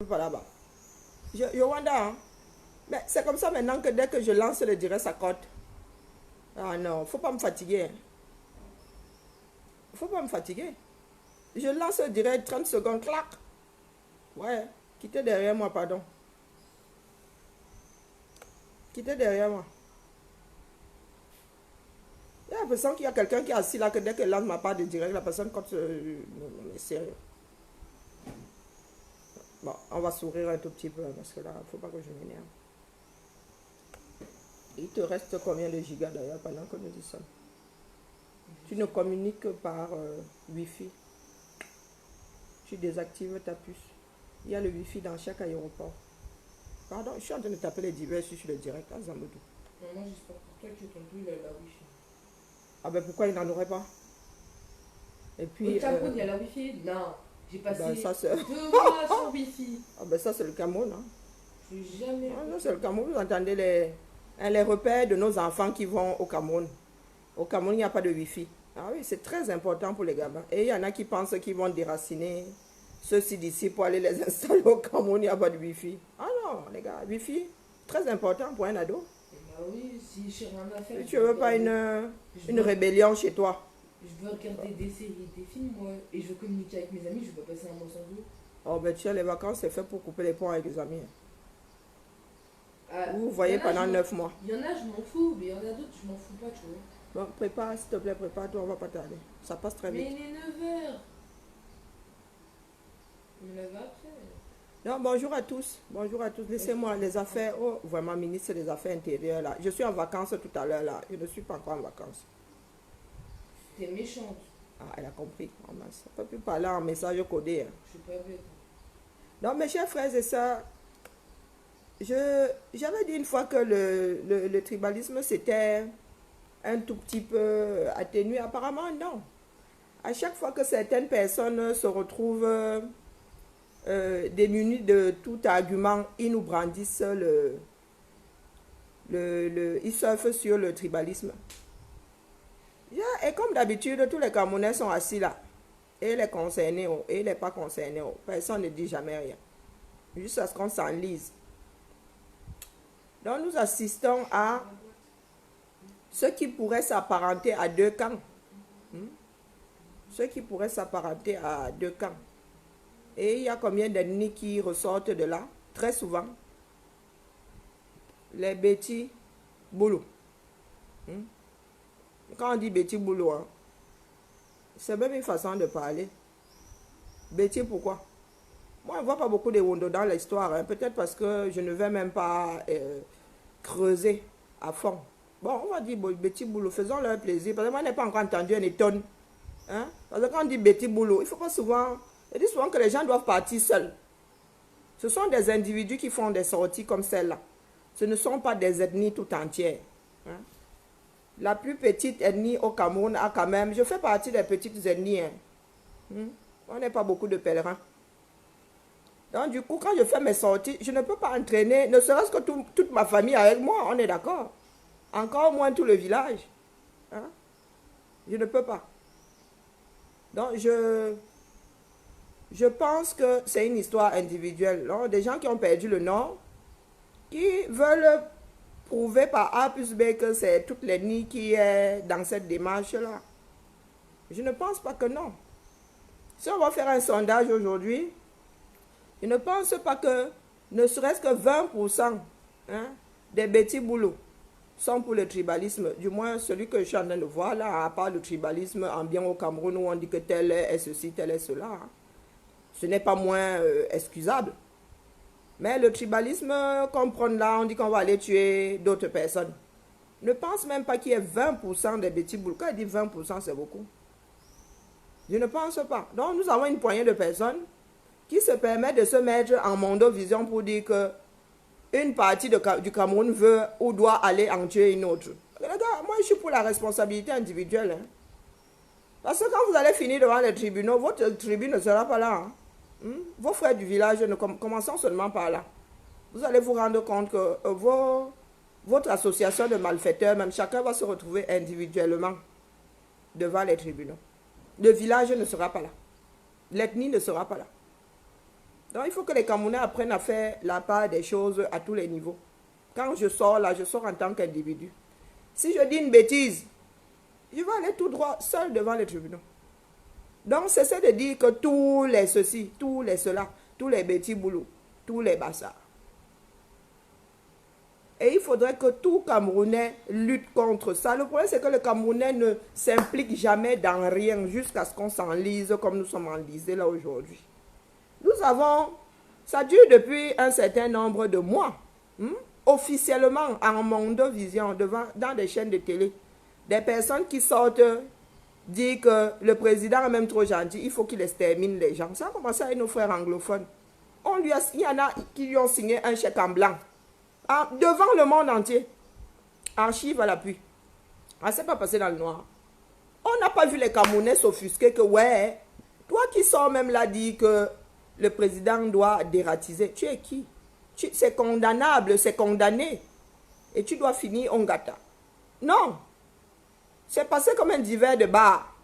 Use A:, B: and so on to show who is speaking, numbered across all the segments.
A: pas là-bas. Yowanda, hein? Mais c'est comme ça maintenant que dès que je lance le direct, ça cote. Ah non, faut pas me fatiguer. Hein. Faut pas me fatiguer. Je lance le direct, 30 secondes, clac. Ouais, quittez derrière moi, pardon. Quittez derrière moi. J'ai l'impression qu'il y a quelqu'un qui est assis là, que dès qu'elle lance ma part de direct, la personne cote. Non, mais sérieux. Bon, on va sourire un tout petit peu, parce que là, il ne faut pas que je m'énerve. Il te reste combien de gigas d'ailleurs pendant que nous y sommes? Tu ne communiques par Wi-Fi. Tu désactives ta puce. Il y a le Wi-Fi dans chaque aéroport. Pardon, je suis en train de taper les divers sur le direct. Ah, Zambodou.
B: Non, moi j'espère pour toi que ton tout il a la Wi-Fi.
A: Ah ben pourquoi il n'en aurait pas? Et puis...
B: Au Cameroun, il y a la Wi-Fi? Non. J'ai passé
A: ben, ça,
B: 2 mois sans Wi-Fi.
A: ah ben ça c'est le Cameroun. Hein.
B: Je n'ai jamais...
A: Ah, non, c'est le Cameroun. Vous entendez les repères de nos enfants qui vont au Cameroun. Au Cameroun, il n'y a pas de Wi-Fi. Ah oui, c'est très important pour les gamins. Et il y en a qui pensent qu'ils vont déraciner ceux-ci d'ici pour aller les installer au Cameroun, il n'y a pas de Wi-Fi. Ah non, les gars, Wi-Fi, très important pour un ado.
B: Bah oui, si j'ai rien à faire...
A: Tu ne veux pas une rébellion chez toi?
B: Je veux regarder des séries, des films, moi, et je veux communiquer avec mes amis, je veux pas passer un mois sans eux.
A: Oh ben tu as les vacances, c'est fait pour couper les ponts avec les amis.
B: Ah,
A: Vous voyez pendant 9 mois.
B: Il y en a, je m'en fous, mais il y en a d'autres, je m'en fous pas, tu vois.
A: Bon, prépare, s'il te plaît, prépare-toi, on va pas tarder. Ça passe très vite.
B: Mais il est 9h. Il me lave après.
A: Non, bonjour à tous. Bonjour à tous. Laissez-moi les affaires. Oh, vraiment, ministre des Affaires intérieures là. Je suis en vacances tout à l'heure là. Je ne suis pas encore en vacances.
B: T'es méchante.
A: Ah, elle a compris. Oh, mince. On ne peut plus parler en message codé. Hein.
B: Je suis pas bête.
A: Non, mes chers frères et sœurs, j'avais dit une fois que le tribalisme c'était un tout petit peu atténué. Apparemment, non. À chaque fois que certaines personnes se retrouvent démunis de tout argument, ils nous brandissent ils surfent sur le tribalisme. Et comme d'habitude, tous les Camerounais sont assis là. Et les concernés, et les pas concernés. Personne ne dit jamais rien. Juste à ce qu'on s'enlise. Donc nous assistons à ce qui pourrait s'apparenter à deux camps. Ce qui pourrait s'apparenter à deux camps. Et il y a combien d'ennemis qui ressortent de là? Très souvent. Les Betty Boulot. Quand on dit Betty Boulot, hein, c'est même une façon de parler. Betty, pourquoi? Moi, je ne vois pas beaucoup de Wondo dans l'histoire. Hein. Peut-être parce que je ne vais même pas creuser à fond. Bon, on va dire Betty Boulot, faisons leur plaisir. Parce que moi, je n'ai pas encore entendu un étonne. Hein? Parce que quand on dit Betty Boulot, il ne faut pas souvent... Je dis souvent que les gens doivent partir seuls. Ce sont des individus qui font des sorties comme celle-là. Ce ne sont pas des ethnies tout entières. Hein? La plus petite ethnie au Cameroun a quand même... Je fais partie des petites ethnies. Hein? On n'est pas beaucoup de pèlerins. Donc du coup, quand je fais mes sorties, je ne peux pas entraîner, ne serait-ce que toute ma famille avec moi, on est d'accord. Encore moins tout le village. Hein? Je ne peux pas. Donc je pense que c'est une histoire individuelle. Donc, des gens qui ont perdu le nord, qui veulent prouver par A plus B que c'est toute l'ennemi qui est dans cette démarche-là. Je ne pense pas que non. Si on va faire un sondage aujourd'hui, je ne pense pas que ne serait-ce que 20% des petits boulots sont pour le tribalisme. Du moins, celui que je suis en train de voir là, à part le tribalisme ambiant au Cameroun où on dit que tel est ceci, tel est cela. Hein. Ce n'est pas moins excusable. Mais le tribalisme, qu'on prend là, on dit qu'on va aller tuer d'autres personnes. Ne pense même pas qu'il y ait 20% des petits boulots. Quand il dit 20%, c'est beaucoup. Je ne pense pas. Donc, nous avons une poignée de personnes qui se permettent de se mettre en mondovision pour dire que une partie du Cameroun veut ou doit aller en tuer une autre. Regarde, moi, je suis pour la responsabilité individuelle. Hein. Parce que quand vous allez finir devant les tribunaux, votre tribune ne sera pas là. Hein. Vos frères du village, commençons seulement par là. Vous allez vous rendre compte que votre association de malfaiteurs, même chacun va se retrouver individuellement devant les tribunaux. Le village ne sera pas là. L'ethnie ne sera pas là. Donc, il faut que les Camerounais apprennent à faire la part des choses à tous les niveaux. Quand je sors là, je sors en tant qu'individu. Si je dis une bêtise, je vais aller tout droit, seul devant les tribunaux. Donc, cessez de dire que tous les ceci, tous les cela, tous les bêtis boulot, tous les bassards. Et il faudrait que tout Camerounais lutte contre ça. Le problème, c'est que le Camerounais ne s'implique jamais dans rien jusqu'à ce qu'on s'enlise comme nous sommes enlisés là aujourd'hui. Nous avons, ça dure depuis un certain nombre de mois, officiellement en Mondovision, dans des chaînes de télé, des personnes qui sortent dire que le président est même trop gentil, il faut qu'il extermine les gens. Ça a commencé avec nos frères anglophones. Il y en a qui lui ont signé un chèque en blanc. Devant le monde entier. Archive à l'appui. Ah, c'est pas passé dans le noir. On n'a pas vu les Camerounais s'offusquer que, ouais, toi qui sors même là, dit que le président doit dératiser. Tu es qui? C'est condamnable, c'est condamné. Et tu dois finir en gâta. Non. C'est passé comme un divers de bar.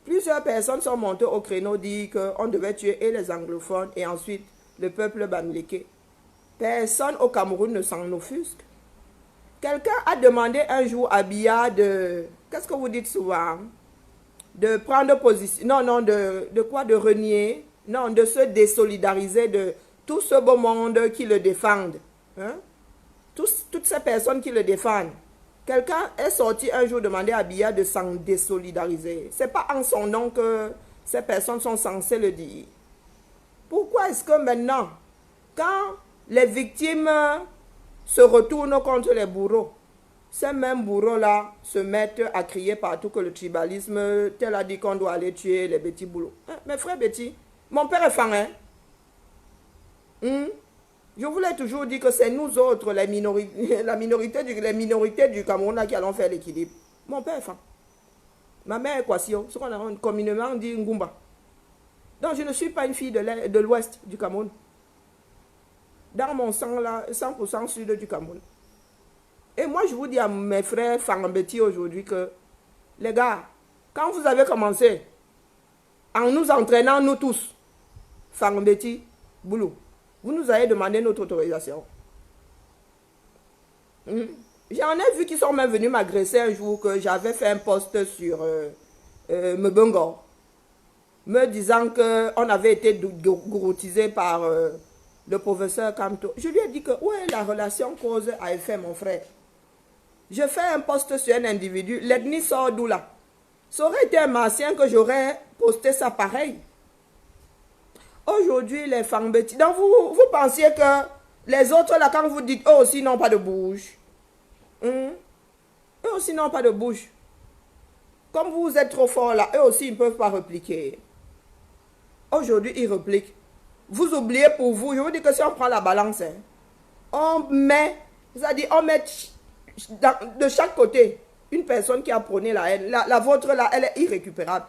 A: Plusieurs personnes sont montées au créneau, dit qu'on devait tuer et les anglophones et ensuite le peuple bamileke. Personne au Cameroun ne s'en offusque. Quelqu'un a demandé un jour à Biya de... Qu'est-ce que vous dites souvent? De prendre position. Non, de quoi? De renier. Non, de se désolidariser de tout ce beau monde qui le défendent. Hein? Toutes ces personnes qui le défendent. Quelqu'un est sorti un jour demander à Biya de s'en désolidariser. Ce n'est pas en son nom que ces personnes sont censées le dire. Pourquoi est-ce que maintenant, quand les victimes se retournent contre les bourreaux, ces mêmes bourreaux-là se mettent à crier partout que le tribalisme, tel a dit qu'on doit aller tuer les Betty Boulot. Mes frères Betty, mon père est fan, hein? Je vous l'ai toujours dit que c'est nous autres, les minorités du Cameroun qui allons faire l'équilibre. Mon père est fan. Ma mère est Kwasio, ce qu'on a communément dit Ngumba. Donc je ne suis pas une fille de l'ouest du Cameroun. Dans mon sang là, 100% sud du Cameroun. Et moi je vous dis à mes frères Fangambeti aujourd'hui que, les gars, quand vous avez commencé, en nous entraînant nous tous, Fangambeti, Boulou, vous nous avez demandé notre autorisation. J'en ai vu qui sont même venus m'agresser un jour que j'avais fait un post sur Mbengor, me disant qu'on avait été gouroutisé par le professeur Kamto. Je lui ai dit que, ouais, la relation cause à effet, mon frère. Je fais un post sur un individu, l'ethnie sort d'où là? Ça aurait été un martien que j'aurais posté ça pareil. Aujourd'hui, les Fangambeti, donc vous pensiez que les autres là, quand vous dites, eux aussi n'ont pas de bouche. Eux aussi n'ont pas de bouche. Comme vous êtes trop fort là, eux aussi ils ne peuvent pas répliquer. Aujourd'hui, ils répliquent. Vous oubliez pour vous, je vous dis que si on prend la balance, hein, on met, c'est-à-dire on met de chaque côté une personne qui a prôné la haine. La vôtre là, elle est irrécupérable.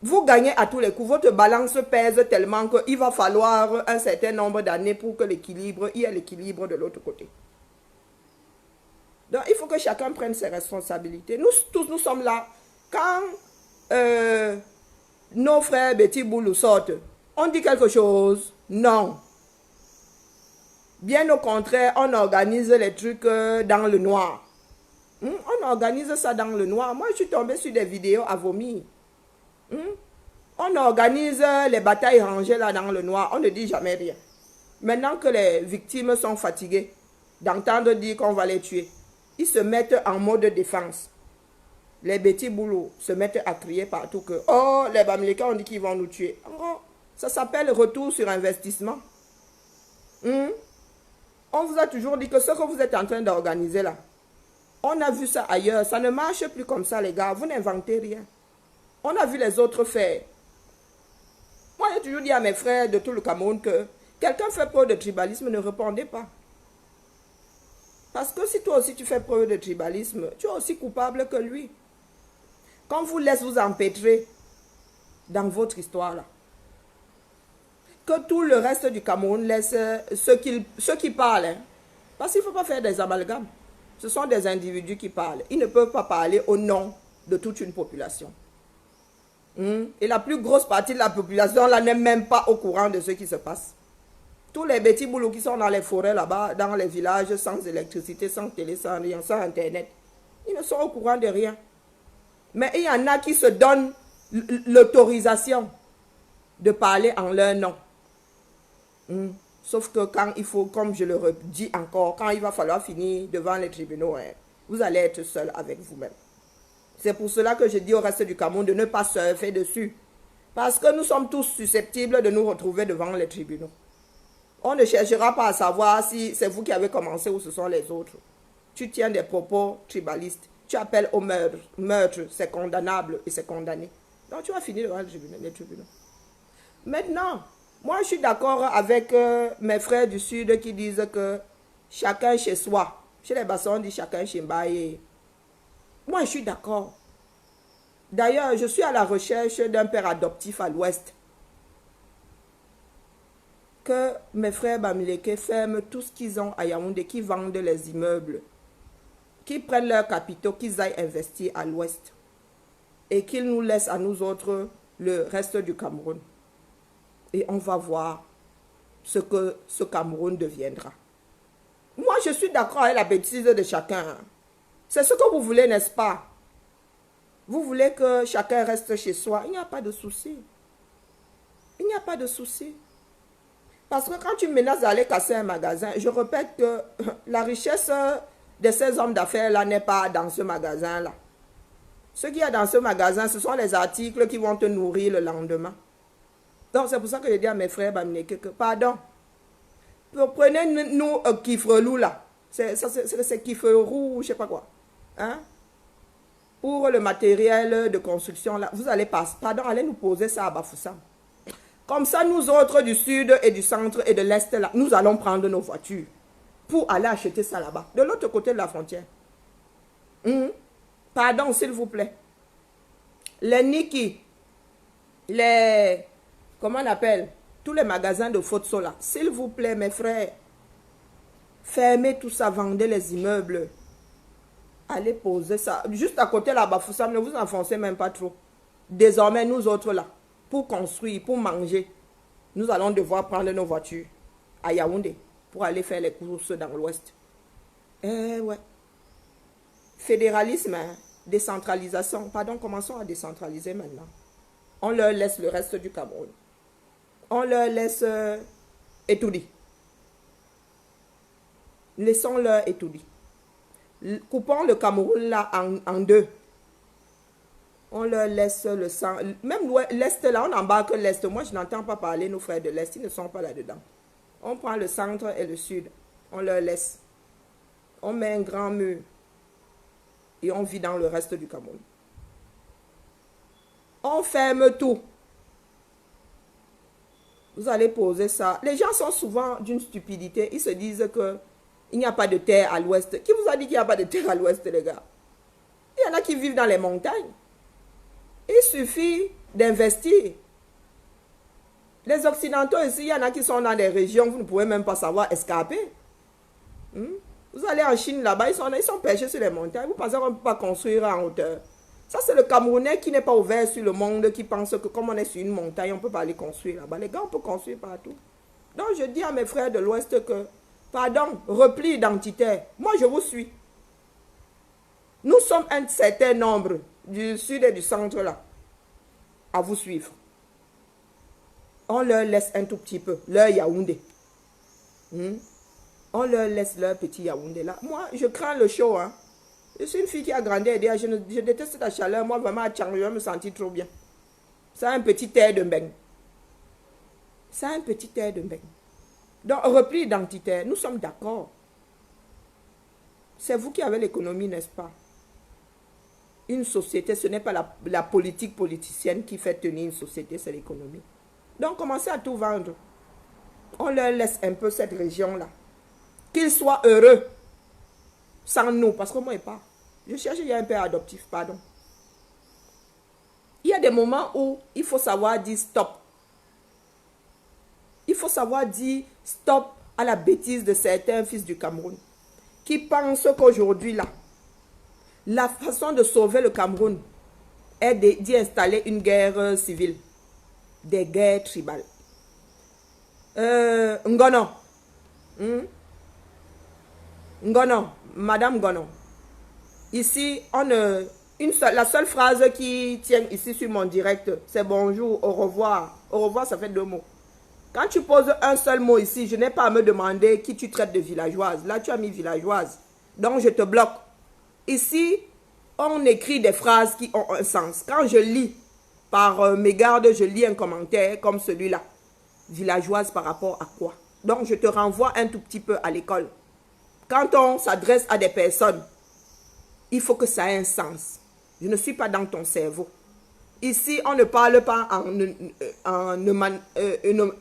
A: Vous gagnez à tous les coups. Votre balance pèse tellement qu'il va falloir un certain nombre d'années pour que l'équilibre, il y ait l'équilibre de l'autre côté. Donc, il faut que chacun prenne ses responsabilités. Nous tous, nous sommes là. Quand nos frères Betty Boulou sortent, on dit quelque chose? Non. Bien au contraire, on organise les trucs dans le noir. On organise ça dans le noir. Moi, je suis tombée sur des vidéos à vomir. On organise les batailles rangées là dans le noir. On ne dit jamais rien. Maintenant que les victimes sont fatiguées d'entendre dire qu'on va les tuer, ils se mettent en mode défense. Les Betty Boulot se mettent à crier partout que, oh, les Bamileke ont dit qu'ils vont nous tuer. Oh, ça s'appelle retour sur investissement. On vous a toujours dit que ce que vous êtes en train d'organiser là, on a vu ça ailleurs. Ça ne marche plus comme ça, les gars. Vous n'inventez rien. On a vu les autres faire. Moi, j'ai toujours dit à mes frères de tout le Cameroun que quelqu'un fait preuve de tribalisme, ne répondez pas. Parce que si toi aussi tu fais preuve de tribalisme, tu es aussi coupable que lui. Qu'on vous laisse vous empêtrer dans votre histoire là. Que tout le reste du Cameroun laisse ceux qui parlent. Hein. Parce qu'il ne faut pas faire des amalgames. Ce sont des individus qui parlent. Ils ne peuvent pas parler au nom de toute une population. Et la plus grosse partie de la population là n'est même pas au courant de ce qui se passe. Tous les petits boulots qui sont dans les forêts là-bas, dans les villages, sans électricité, sans télé, sans rien, sans internet, ils ne sont au courant de rien. Mais il y en a qui se donnent l'autorisation de parler en leur nom. Sauf que quand il faut, comme je le redis encore, quand il va falloir finir devant les tribunaux, vous allez être seul avec vous-même. C'est pour cela que je dis au reste du Cameroun de ne pas surfer dessus. Parce que nous sommes tous susceptibles de nous retrouver devant les tribunaux. On ne cherchera pas à savoir si c'est vous qui avez commencé ou ce sont les autres. Tu tiens des propos tribalistes. Tu appelles au meurtre. Meurtre, c'est condamnable et c'est condamné. Donc tu vas finir devant les tribunaux. Maintenant, moi je suis d'accord avec mes frères du Sud qui disent que chacun chez soi. Chez les Bassons, on dit chacun chez Mbaye. Moi je suis d'accord. D'ailleurs, je suis à la recherche d'un père adoptif à l'Ouest. Que mes frères Bamileke ferment tout ce qu'ils ont à Yaoundé, qui vendent les immeubles, qui prennent leurs capitaux, qu'ils aillent investir à l'Ouest et qu'ils nous laissent à nous autres le reste du Cameroun. Et on va voir ce que ce Cameroun deviendra. Moi, je suis d'accord avec la bêtise de chacun. C'est ce que vous voulez, n'est-ce pas? Vous voulez que chacun reste chez soi. Il n'y a pas de souci. Il n'y a pas de souci. Parce que quand tu menaces d'aller casser un magasin, je répète que la richesse de ces hommes d'affaires-là n'est pas dans ce magasin-là. Ce qu'il y a dans ce magasin, ce sont les articles qui vont te nourrir le lendemain. Donc c'est pour ça que je dis à mes frères Bamileke que, pardon, prenez-nous Kifrelou là. C'est Kifrelou, je ne sais pas quoi. Hein? Pour le matériel de construction là, vous allez passer, pardon, allez nous poser ça à Bafoussam. Comme ça, nous autres du sud et du centre et de l'est, là, nous allons prendre nos voitures pour aller acheter ça là-bas, de l'autre côté de la frontière. Pardon, s'il vous plaît. Les Niki, les... Comment on appelle? Tous les magasins de Fotso là. S'il vous plaît, mes frères, fermez tout ça, vendez les immeubles. Allez poser ça. Juste à côté là, Bafoussam, ne vous enfoncez même pas trop. Désormais, nous autres là, pour construire, pour manger, nous allons devoir prendre nos voitures à Yaoundé pour aller faire les courses dans l'Ouest. Ouais. Fédéralisme, hein, décentralisation. Pardon, commençons à décentraliser maintenant. On leur laisse le reste du Cameroun. On leur laisse Etoudi. Laissons-leur Etoudi. Coupons le Cameroun là en deux. On leur laisse le sang. Même l'Est là, on embarque l'Est. Moi, je n'entends pas parler nos frères de l'Est. Ils ne sont pas là-dedans. On prend le centre et le sud. On leur laisse. On met un grand mur. Et on vit dans le reste du Cameroun. On ferme tout. Vous allez poser ça. Les gens sont souvent d'une stupidité. Ils se disent qu'il n'y a pas de terre à l'ouest. Qui vous a dit qu'il n'y a pas de terre à l'ouest, les gars? Il y en a qui vivent dans les montagnes. Il suffit d'investir. Les Occidentaux ici, il y en a qui sont dans des régions, vous ne pouvez même pas savoir escaper. Vous allez en Chine là-bas, ils sont perchés sur les montagnes. Vous pensez qu'on ne peut pas construire en hauteur? Ça, c'est le Camerounais qui n'est pas ouvert sur le monde, qui pense que comme on est sur une montagne, on ne peut pas aller construire là-bas. Les gars, on peut construire partout. Donc, je dis à mes frères de l'Ouest que, pardon, repli identitaire. Moi, je vous suis. Nous sommes un certain nombre du sud et du centre là, à vous suivre. On leur laisse un tout petit peu, leur Yaoundé. On leur laisse leur petit Yaoundé là. Moi, je crains le chaud. Hein. Je suis une fille qui a grandi et je déteste la chaleur. Moi, vraiment, à Tchang, je vais me sentir trop bien. Ça a un petit air de mbeng. Ça a un petit air de mbeng. Donc, repli identitaire, nous sommes d'accord. C'est vous qui avez l'économie, n'est-ce pas? Une société, ce n'est pas la politique politicienne qui fait tenir une société, c'est l'économie. Donc, commencez à tout vendre. On leur laisse un peu cette région-là. Qu'ils soient heureux sans nous. Parce que moi, pas. Je cherche, il y a un père adoptif, pardon. Il y a des moments où il faut savoir dire stop. Il faut savoir dire stop à la bêtise de certains fils du Cameroun qui pensent qu'aujourd'hui, là, la façon de sauver le Cameroun, est d'y installer une guerre civile, des guerres tribales. Ngono. Ngono, Madame Ngono. Ici, la seule phrase qui tient ici sur mon direct, c'est bonjour, au revoir. Au revoir, ça fait 2 mots. Quand tu poses un seul mot ici, je n'ai pas à me demander qui tu traites de villageoise. Là, tu as mis villageoise. Donc, je te bloque. Ici, on écrit des phrases qui ont un sens. Quand je lis, par mégarde, je lis un commentaire comme celui-là. Villageoise par rapport à quoi? Donc, je te renvoie un tout petit peu à l'école. Quand on s'adresse à des personnes, il faut que ça ait un sens. Je ne suis pas dans ton cerveau. Ici, on ne parle pas en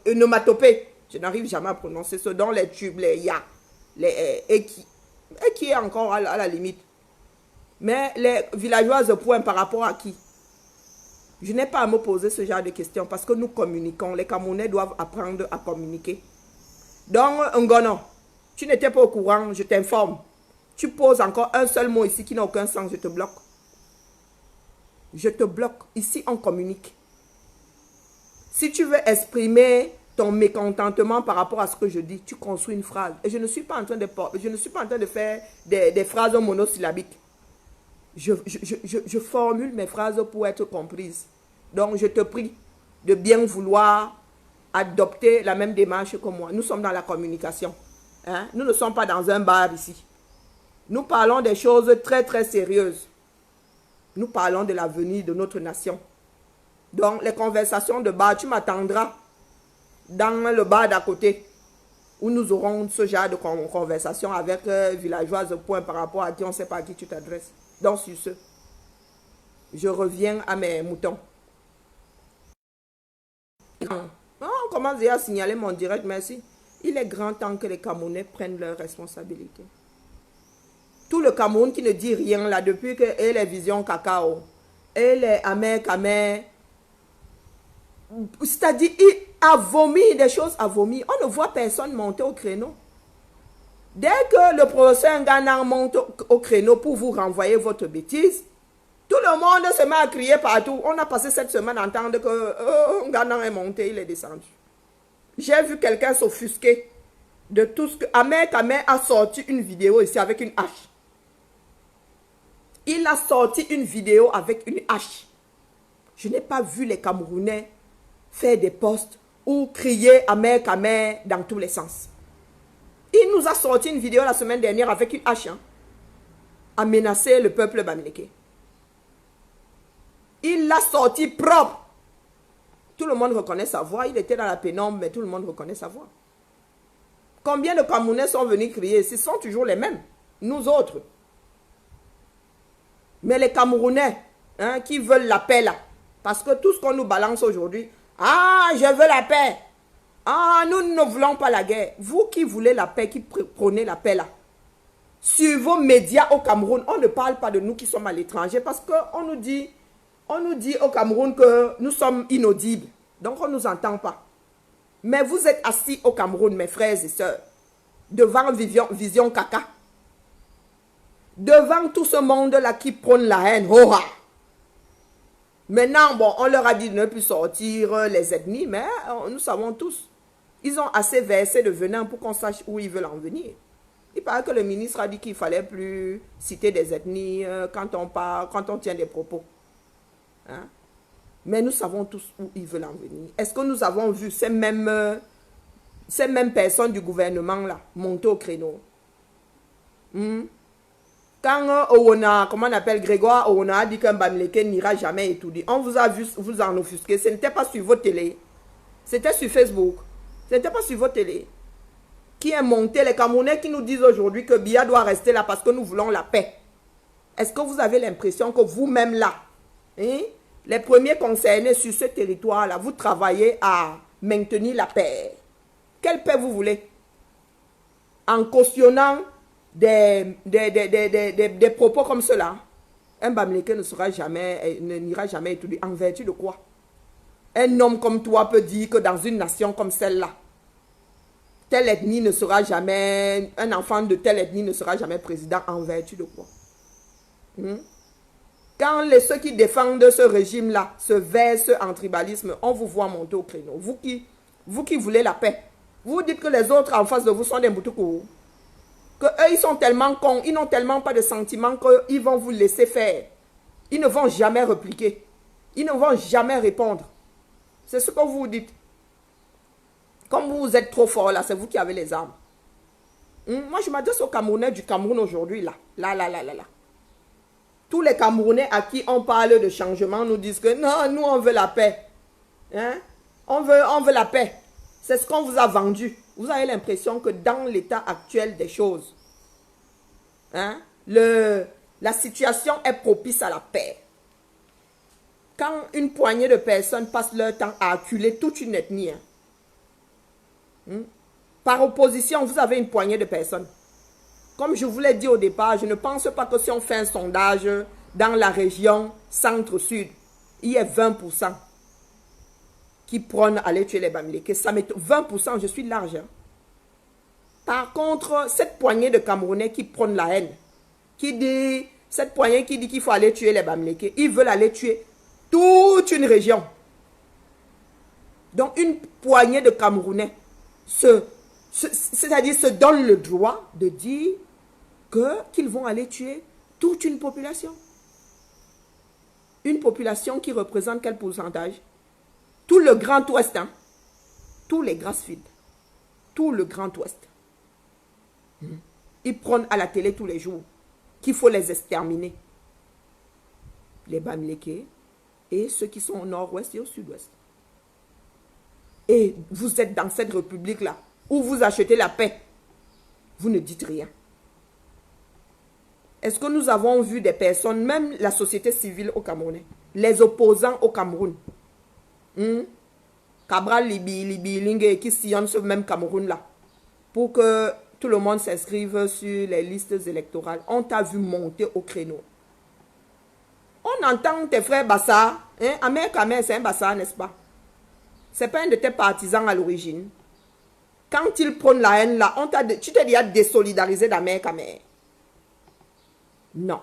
A: onomatopée. Je n'arrive jamais à prononcer ce dont les tubes, les ya, les et qui est encore à la limite. Mais les villageoises point par rapport à qui? Je n'ai pas à me poser ce genre de questions parce que nous communiquons. Les Camerounais doivent apprendre à communiquer. Donc, Ngono, tu n'étais pas au courant, je t'informe. Tu poses encore un seul mot ici qui n'a aucun sens, je te bloque. Je te bloque. Ici, on communique. Si tu veux exprimer ton mécontentement par rapport à ce que je dis, tu construis une phrase. Et je ne suis pas en train de faire des phrases monosyllabiques. Je formule mes phrases pour être comprises. Donc, je te prie de bien vouloir adopter la même démarche que moi. Nous sommes dans la communication. Hein? Nous ne sommes pas dans un bar ici. Nous parlons des choses très, très sérieuses. Nous parlons de l'avenir de notre nation. Donc, les conversations de bar, tu m'attendras dans le bar d'à côté, où nous aurons ce genre de conversation avec villageoise point par rapport à qui on ne sait pas à qui tu t'adresses. Donc, sur ce, je reviens à mes moutons. On commence déjà à signaler mon direct, merci. Il est grand temps que les Camerounais prennent leurs responsabilités. Tout le Cameroun qui ne dit rien là, depuis que et les visions cacao, et les amers, c'est-à-dire, il a vomi des choses à vomir. On ne voit personne monter au créneau. Dès que le professeur Ngana monte au créneau pour vous renvoyer votre bêtise, tout le monde se met à crier partout. On a passé cette semaine à entendre que Ngana est monté, il est descendu. J'ai vu quelqu'un s'offusquer de tout ce que... Ahmed a sorti une vidéo ici avec une hache. Il a sorti une vidéo avec une hache. Je n'ai pas vu les Camerounais faire des posts ou crier Ahmed dans tous les sens. Il nous a sorti une vidéo la semaine dernière avec une hache, hein, à menacer le peuple bamileke. Il l'a sorti propre. Tout le monde reconnaît sa voix. Il était dans la pénombre, mais tout le monde reconnaît sa voix. Combien de Camerounais sont venus crier? Ce sont toujours les mêmes, nous autres. Mais les Camerounais, hein, qui veulent la paix là, parce que tout ce qu'on nous balance aujourd'hui, ah, je veux la paix. Ah, nous ne voulons pas la guerre. Vous qui voulez la paix, qui prenez la paix là, sur vos médias au Cameroun, on ne parle pas de nous qui sommes à l'étranger parce qu'on nous dit au Cameroun que nous sommes inaudibles. Donc on ne nous entend pas. Mais vous êtes assis au Cameroun, mes frères et sœurs, devant Vision Caca. Devant tout ce monde-là qui prône la haine. Oh, ah. Maintenant, bon, on leur a dit de ne plus sortir les ethnies, mais nous savons tous. Ils ont assez versé de venin pour qu'on sache où ils veulent en venir. Il paraît que le ministre a dit qu'il ne fallait plus citer des ethnies quand on tient des propos. Hein? Mais nous savons tous où ils veulent en venir. Est-ce que nous avons vu ces mêmes personnes du gouvernement là monter au créneau? Quand comment on appelle Grégoire Owona a dit qu'un Bamileke n'ira jamais étudier, on vous a vu vous en offusquer. Ce n'était pas sur votre télé. C'était sur Facebook. Ce n'était pas sur votre télé. Qui est monté? Les Camerounais qui nous disent aujourd'hui que Biya doit rester là parce que nous voulons la paix. Est-ce que vous avez l'impression que vous-même là, hein, les premiers concernés sur ce territoire-là, vous travaillez à maintenir la paix? Quelle paix vous voulez? En cautionnant des propos comme cela, un Bamileke n'ira jamais étudier. En vertu de quoi? Un homme comme toi peut dire que dans une nation comme celle-là, telle ethnie ne sera jamais, un enfant de telle ethnie ne sera jamais président. En vertu de quoi? Quand ceux qui défendent ce régime-là se versent en tribalisme, on vous voit monter au créneau. Vous qui voulez la paix, vous dites que les autres en face de vous sont des moutoukou. Que eux, ils sont tellement cons, ils n'ont tellement pas de sentiments qu'ils vont vous laisser faire. Ils ne vont jamais répliquer. Ils ne vont jamais répondre. C'est ce que vous dites. Comme vous êtes trop fort là, c'est vous qui avez les armes. Moi, je m'adresse aux Camerounais du Cameroun aujourd'hui, là. Là. Tous les Camerounais à qui on parle de changement nous disent que non, nous, on veut la paix. Hein? On veut la paix. C'est ce qu'on vous a vendu. Vous avez l'impression que dans l'état actuel des choses, hein, la situation est propice à la paix. Quand une poignée de personnes passent leur temps à acculer toute une ethnie, par opposition, vous avez une poignée de personnes. Comme je vous l'ai dit au départ, je ne pense pas que si on fait un sondage dans la région centre-sud, il y ait 20% qui prônent aller tuer les Bamileke. 20%, je suis large. Hein. Par contre, cette poignée de Camerounais qui prônent la haine, cette poignée qui dit qu'il faut aller tuer les Bamileke, ils veulent aller tuer toute une région. Donc, une poignée de Camerounais c'est-à-dire se donnent le droit de dire qu'ils vont aller tuer toute une population. Une population qui représente quel pourcentage? Tout le Grand Ouest, hein? Tous les Grassfields, tout le Grand Ouest. Ils prônent à la télé tous les jours qu'il faut les exterminer. Les Bamileke et ceux qui sont au nord-ouest et au sud-ouest. Et vous êtes dans cette république-là, où vous achetez la paix. Vous ne dites rien. Est-ce que nous avons vu des personnes, même la société civile au Cameroun, les opposants au Cameroun, Cabral, Libi, Lingue, qui sillonnent ce même Cameroun-là, pour que tout le monde s'inscrive sur les listes électorales, on t'a vu monter au créneau. On entend tes frères Bassa, Amer Kamer, c'est un Bassa, n'est-ce pas? C'est pas un de tes partisans à l'origine. Quand ils prennent la haine là, tu t'es déjà désolidarisé d'Amer Kamer. Non.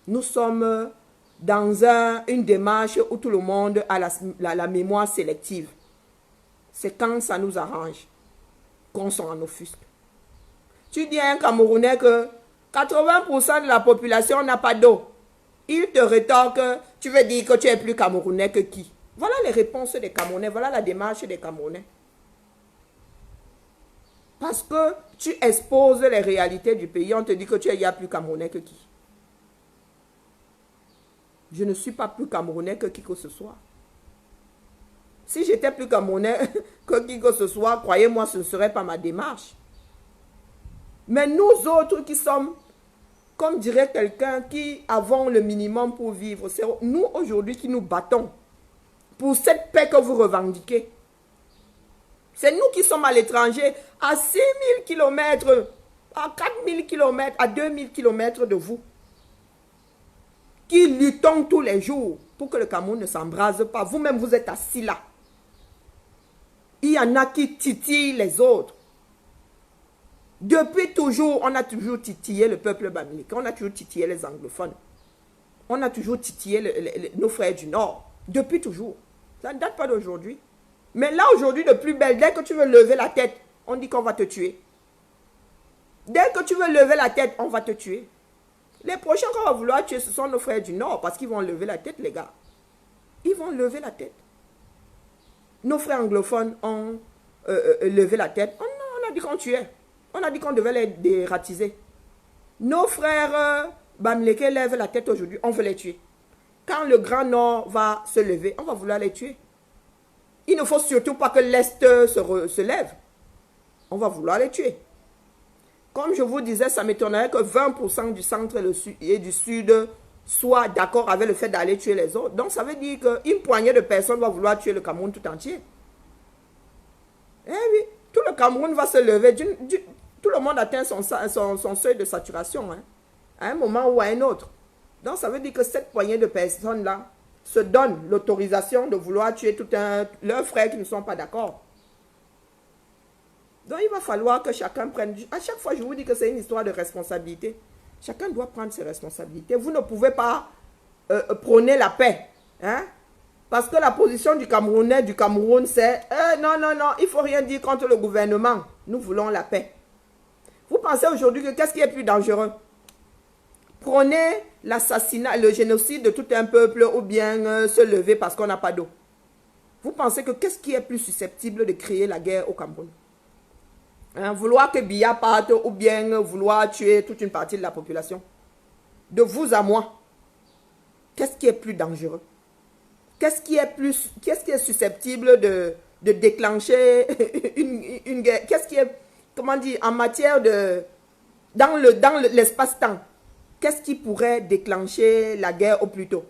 A: Nous sommes dans une démarche où tout le monde a la mémoire sélective. C'est quand ça nous arrange qu'on s'en offusque. Tu dis à un Camerounais que 80% de la population n'a pas d'eau. Il te rétorque, tu veux dire que tu es plus Camerounais que qui? Voilà les réponses des Camerounais, voilà la démarche des Camerounais. Parce que tu exposes les réalités du pays, on te dit que tu es plus Camerounais que qui? Je ne suis pas plus Camerounais que qui que ce soit. Si j'étais plus Camerounais que qui que ce soit, croyez-moi, ce ne serait pas ma démarche. Mais nous autres qui sommes, comme dirait quelqu'un, qui avons le minimum pour vivre, c'est nous aujourd'hui qui nous battons pour cette paix que vous revendiquez. C'est nous qui sommes à l'étranger, à 6000 km, à 4000 km, à 2000 km de vous, qui luttons tous les jours pour que le Cameroun ne s'embrase pas. Vous-même, vous êtes assis là. Il y en a qui titillent les autres. Depuis toujours, on a toujours titillé le peuple bamileke, on a toujours titillé les anglophones. On a toujours titillé nos frères du Nord. Depuis toujours. Ça ne date pas d'aujourd'hui. Mais là, aujourd'hui, de plus belle, dès que tu veux lever la tête, on dit qu'on va te tuer. Dès que tu veux lever la tête, on va te tuer. Les prochains qu'on va vouloir tuer, ce sont nos frères du Nord, parce qu'ils vont lever la tête, les gars. Ils vont lever la tête. Nos frères anglophones ont levé la tête. On a dit qu'on tuait. On a dit qu'on devait les dératiser. Nos frères bamileke lèvent la tête aujourd'hui, on veut les tuer. Quand le Grand Nord va se lever, on va vouloir les tuer. Il ne faut surtout pas que l'Est se lève. On va vouloir les tuer. Comme je vous disais, ça m'étonnerait que 20% du centre et du sud soient d'accord avec le fait d'aller tuer les autres. Donc ça veut dire qu'une poignée de personnes va vouloir tuer le Cameroun tout entier. Eh oui, tout le Cameroun va se lever. Tout le monde atteint son seuil de saturation, hein, à un moment ou à un autre. Donc ça veut dire que cette poignée de personnes-là se donne l'autorisation de vouloir tuer leurs frères qui ne sont pas d'accord. Donc il va falloir que chacun prenne... À chaque fois, je vous dis que c'est une histoire de responsabilité. Chacun doit prendre ses responsabilités. Vous ne pouvez pas prôner la paix. Hein? Parce que la position du Camerounais, du Cameroun, c'est non, non, non, il ne faut rien dire contre le gouvernement. Nous voulons la paix. Vous pensez aujourd'hui que qu'est-ce qui est plus dangereux? Prôner l'assassinat, le génocide de tout un peuple ou bien se lever parce qu'on n'a pas d'eau. Vous pensez que qu'est-ce qui est plus susceptible de créer la guerre au Cameroun? Hein, vouloir que Biya parte ou bien vouloir tuer toute une partie de la population? De vous à moi, qu'est-ce qui est plus dangereux? Qu'est-ce qui est susceptible de déclencher une guerre? Qu'est-ce qui est, comment dire, en matière de, dans l'espace-temps, qu'est-ce qui pourrait déclencher la guerre au plus tôt?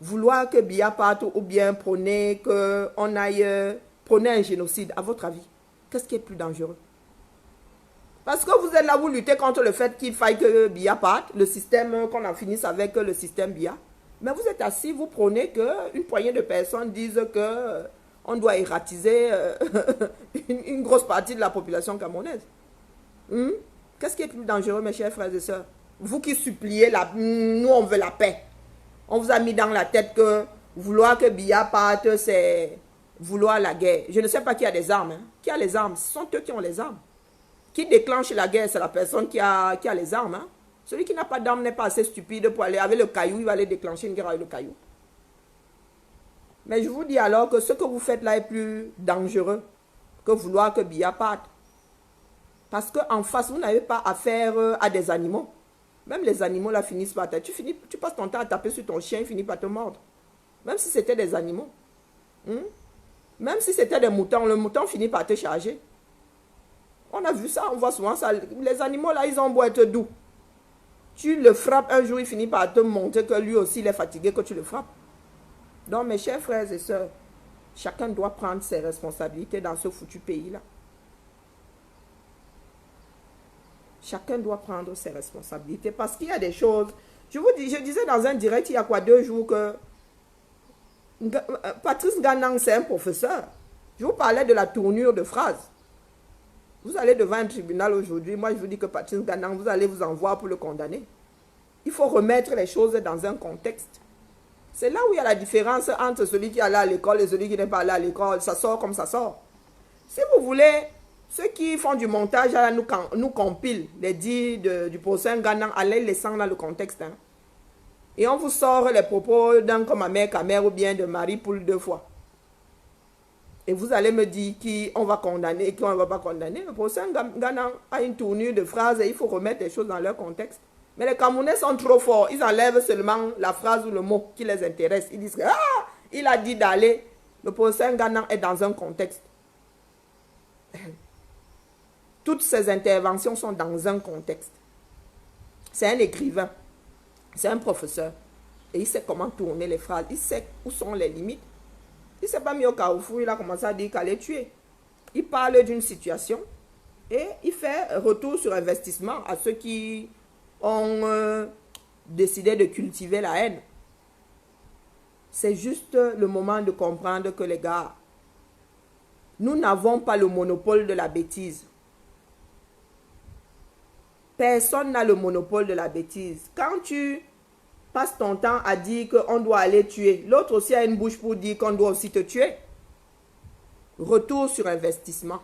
A: Vouloir que Biya parte ou bien prôner qu'on aille prôner un génocide, à votre avis, qu'est-ce qui est plus dangereux? Parce que vous êtes là, vous luttez contre le fait qu'il faille que Biya parte, le système, qu'on en finisse avec le système Biya. Mais vous êtes assis, vous prônez qu'une poignée de personnes disent qu'on doit éradiquer une grosse partie de la population camerounaise. Qu'est-ce qui est plus dangereux, mes chers frères et sœurs? Vous qui suppliez, nous on veut la paix. On vous a mis dans la tête que vouloir que Biya parte, c'est vouloir la guerre. Je ne sais pas qui a des armes. Hein. Qui a les armes? Ce sont eux qui ont les armes. Qui déclenche la guerre, c'est la personne qui a les armes. Hein. Celui qui n'a pas d'armes n'est pas assez stupide pour aller avec le caillou, il va aller déclencher une guerre avec le caillou. Mais je vous dis alors que ce que vous faites là est plus dangereux que vouloir que Biya parte. Parce qu'en face, vous n'avez pas affaire à des animaux. Même les animaux là finissent par te... Tu passes ton temps à taper sur ton chien, il finit par te mordre. Même si c'était des animaux. Même si c'était des moutons, le mouton finit par te charger. On a vu ça, on voit souvent ça. Les animaux là, ils ont beau être doux. Tu le frappes un jour, il finit par te montrer que lui aussi, il est fatigué, que tu le frappes. Donc, mes chers frères et sœurs, chacun doit prendre ses responsabilités dans ce foutu pays-là. Chacun doit prendre ses responsabilités parce qu'il y a des choses. Je disais dans un direct il y a quoi 2 jours que Patrice Ganang, c'est un professeur. Je vous parlais de la tournure de phrase. Vous allez devant un tribunal aujourd'hui, moi je vous dis que Patrice Ganang, vous allez vous en voir pour le condamner. Il faut remettre les choses dans un contexte. C'est là où il y a la différence entre celui qui est allé à l'école et celui qui n'est pas allé à l'école. Ça sort comme ça sort. Si vous voulez, ceux qui font du montage là, nous compilent les dits du procès Ganang, allez les sans dans le contexte. Hein. Et on vous sort les propos d'un comme Ahmed Kamer ou bien de Marie Poule 2 fois. Et vous allez me dire qui on va condamner et qui on ne va pas condamner. Le procès Ganang a une tournure de phrase et il faut remettre les choses dans leur contexte. Mais les Camerounais sont trop forts. Ils enlèvent seulement la phrase ou le mot qui les intéresse. Ils disent que il a dit d'aller. Le procès Ganang est dans un contexte. Toutes ces interventions sont dans un contexte. C'est un écrivain. C'est un professeur. Et il sait comment tourner les phrases. Il sait où sont les limites. Il ne s'est pas mis au carrefour, il a commencé à dire qu'il allait tuer. Il parle d'une situation et il fait retour sur investissement à ceux qui ont décidé de cultiver la haine. C'est juste le moment de comprendre que les gars, nous n'avons pas le monopole de la bêtise. Personne n'a le monopole de la bêtise. Quand tu passe ton temps à dire qu'on doit aller tuer. L'autre aussi a une bouche pour dire qu'on doit aussi te tuer. Retour sur investissement.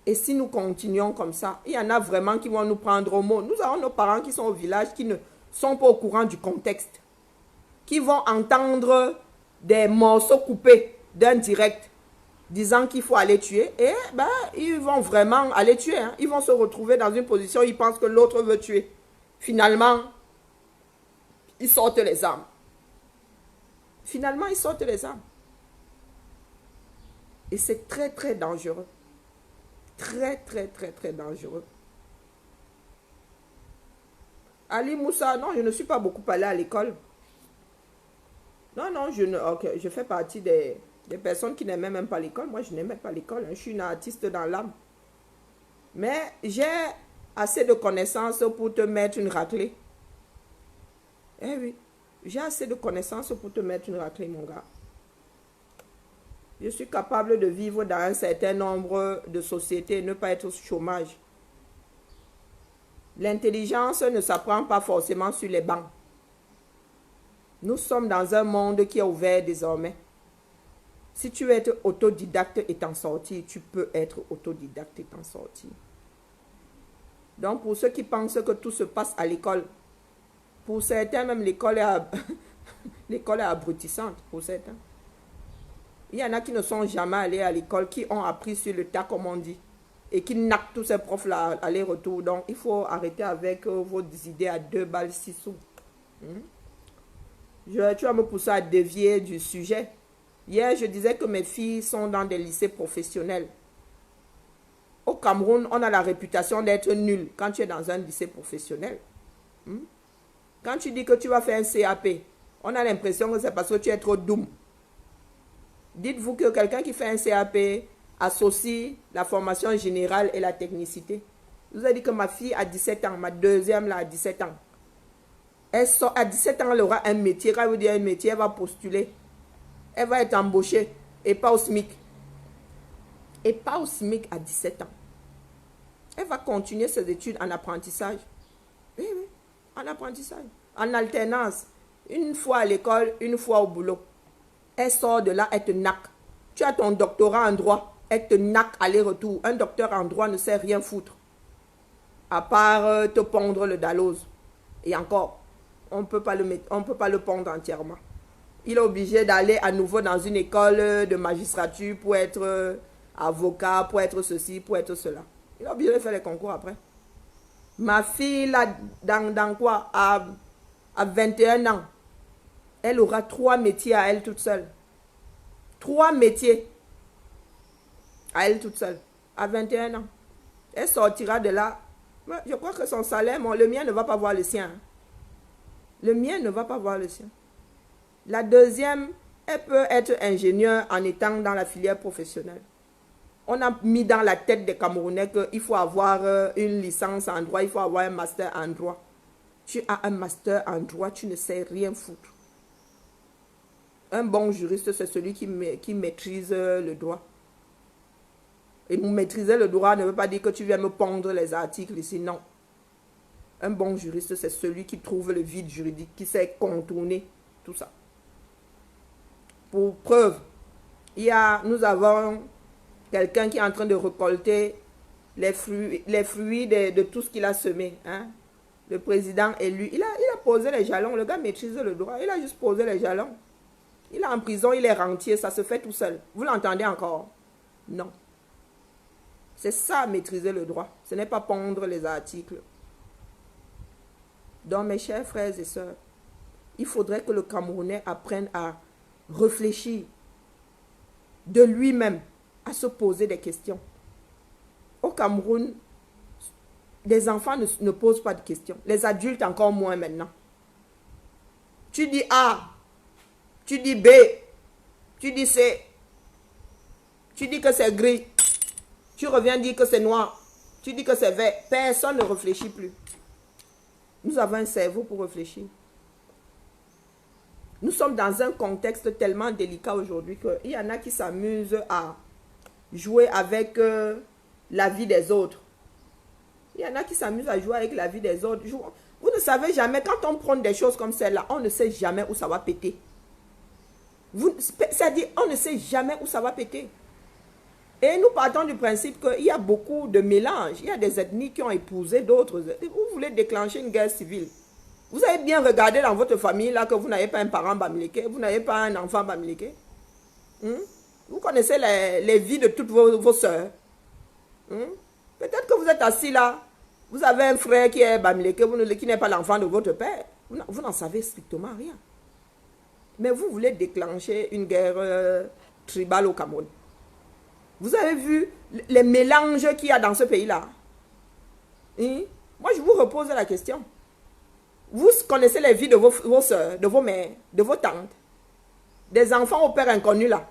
A: Et si nous continuons comme ça, il y en a vraiment qui vont nous prendre au mot. Nous avons nos parents qui sont au village, qui ne sont pas au courant du contexte. Qui vont entendre des morceaux coupés d'un direct disant qu'il faut aller tuer. Et ben, ils vont vraiment aller tuer. Hein. Ils vont se retrouver dans une position où ils pensent que l'autre veut tuer. Finalement, ils sortent les armes. Finalement, ils sortent les armes. Et c'est très, très dangereux. Très, très, très, très dangereux. Ali Moussa, non, je ne suis pas beaucoup allé à l'école. Non, non, je fais partie des personnes qui n'aimaient même pas l'école. Moi, je n'aimais pas l'école. Hein. Je suis une artiste dans l'âme. Mais j'ai assez de connaissances pour te mettre une raclée. Eh oui, j'ai assez de connaissances pour te mettre une raclée, mon gars. Je suis capable de vivre dans un certain nombre de sociétés et ne pas être au chômage. L'intelligence ne s'apprend pas forcément sur les bancs. Nous sommes dans un monde qui est ouvert désormais. Si tu veux être autodidacte et t'en sortir, tu peux être autodidacte et t'en sortir. Donc, pour ceux qui pensent que tout se passe à l'école, pour certains, même l'école est abrutissante, pour certains. Il y en a qui ne sont jamais allés à l'école, qui ont appris sur le tas, comme on dit, et qui naquent tous ces profs-là aller-retour. Donc, il faut arrêter avec vos idées à 2 balles 6 sous. Tu vas me pousser à dévier du sujet. Hier, je disais que mes filles sont dans des lycées professionnels. Au Cameroun, on a la réputation d'être nul quand tu es dans un lycée professionnel. Quand tu dis que tu vas faire un CAP, on a l'impression que c'est parce que tu es trop doux. Dites-vous que quelqu'un qui fait un CAP associe la formation générale et la technicité. Je vous ai dit que ma fille a 17 ans, ma deuxième là a 17 ans. Elle sort, à 17 ans, elle aura un métier. Quand elle veut dire un métier, elle va postuler. Elle va être embauchée et pas au SMIC. Et pas au SMIC à 17 ans. Elle va continuer ses études en apprentissage. Oui, oui, en apprentissage. En alternance. Une fois à l'école, une fois au boulot. Elle sort de là, elle te naque. Tu as ton doctorat en droit, elle te naque aller-retour. Un docteur en droit ne sait rien foutre. À part te pondre le dalose. Et encore, on ne peut pas le pondre entièrement. Il est obligé d'aller à nouveau dans une école de magistrature pour être avocat, pour être ceci, pour être cela. Il est obligé de faire les concours après. Ma fille, là, dans quoi, à 21 ans, elle aura 3 métiers à elle toute seule. 3 métiers à elle toute seule, à 21 ans. Elle sortira de là. Je crois que son salaire, le mien ne va pas voir le sien. Le mien ne va pas voir le sien. La deuxième, elle peut être ingénieure en étant dans la filière professionnelle. On a mis dans la tête des Camerounais qu'il faut avoir une licence en droit, il faut avoir un master en droit. Tu as un master en droit, tu ne sais rien foutre. Un bon juriste, c'est celui qui maîtrise le droit. Et maîtriser le droit ne veut pas dire que tu viens me pondre les articles ici, non. Un bon juriste, c'est celui qui trouve le vide juridique, qui sait contourner tout ça. Pour preuve, nous avons quelqu'un qui est en train de récolter les fruits de tout ce qu'il a semé. Hein? Le président élu, il a posé les jalons. Le gars maîtrise le droit, il a juste posé les jalons. Il est en prison, il est rentier, ça se fait tout seul. Vous l'entendez encore? Non. C'est ça, maîtriser le droit. Ce n'est pas pondre les articles. Donc, mes chers frères et sœurs, il faudrait que le Camerounais apprenne à réfléchir de lui-même, à se poser des questions. Au Cameroun, les enfants ne posent pas de questions. Les adultes encore moins maintenant. Tu dis A, tu dis B, tu dis C, tu dis que c'est gris, tu reviens dire que c'est noir, tu dis que c'est vert. Personne ne réfléchit plus. Nous avons un cerveau pour réfléchir. Nous sommes dans un contexte tellement délicat aujourd'hui qu'il y en a qui s'amusent à jouer avec la vie des autres. Il y en a qui s'amusent à jouer avec la vie des autres. Vous ne savez jamais, quand on prend des choses comme celle-là, on ne sait jamais où ça va péter. C'est-à-dire, on ne sait jamais où ça va péter. Et nous partons du principe qu'il y a beaucoup de mélanges. Il y a des ethnies qui ont épousé d'autres. Vous voulez déclencher une guerre civile. Vous avez bien regardé dans votre famille là que vous n'avez pas un parent bamileke, vous n'avez pas un enfant bamileke. Vous connaissez les vies de toutes vos soeurs. Peut-être que vous êtes assis là, vous avez un frère qui est bamileke, qui n'est pas l'enfant de votre père. Vous n'en savez strictement rien. Mais vous voulez déclencher une guerre tribale au Cameroun. Vous avez vu les mélanges qu'il y a dans ce pays-là. Moi, je vous repose la question. Vous connaissez les vies de vos soeurs, de vos mères, de vos tantes, des enfants au père inconnu là.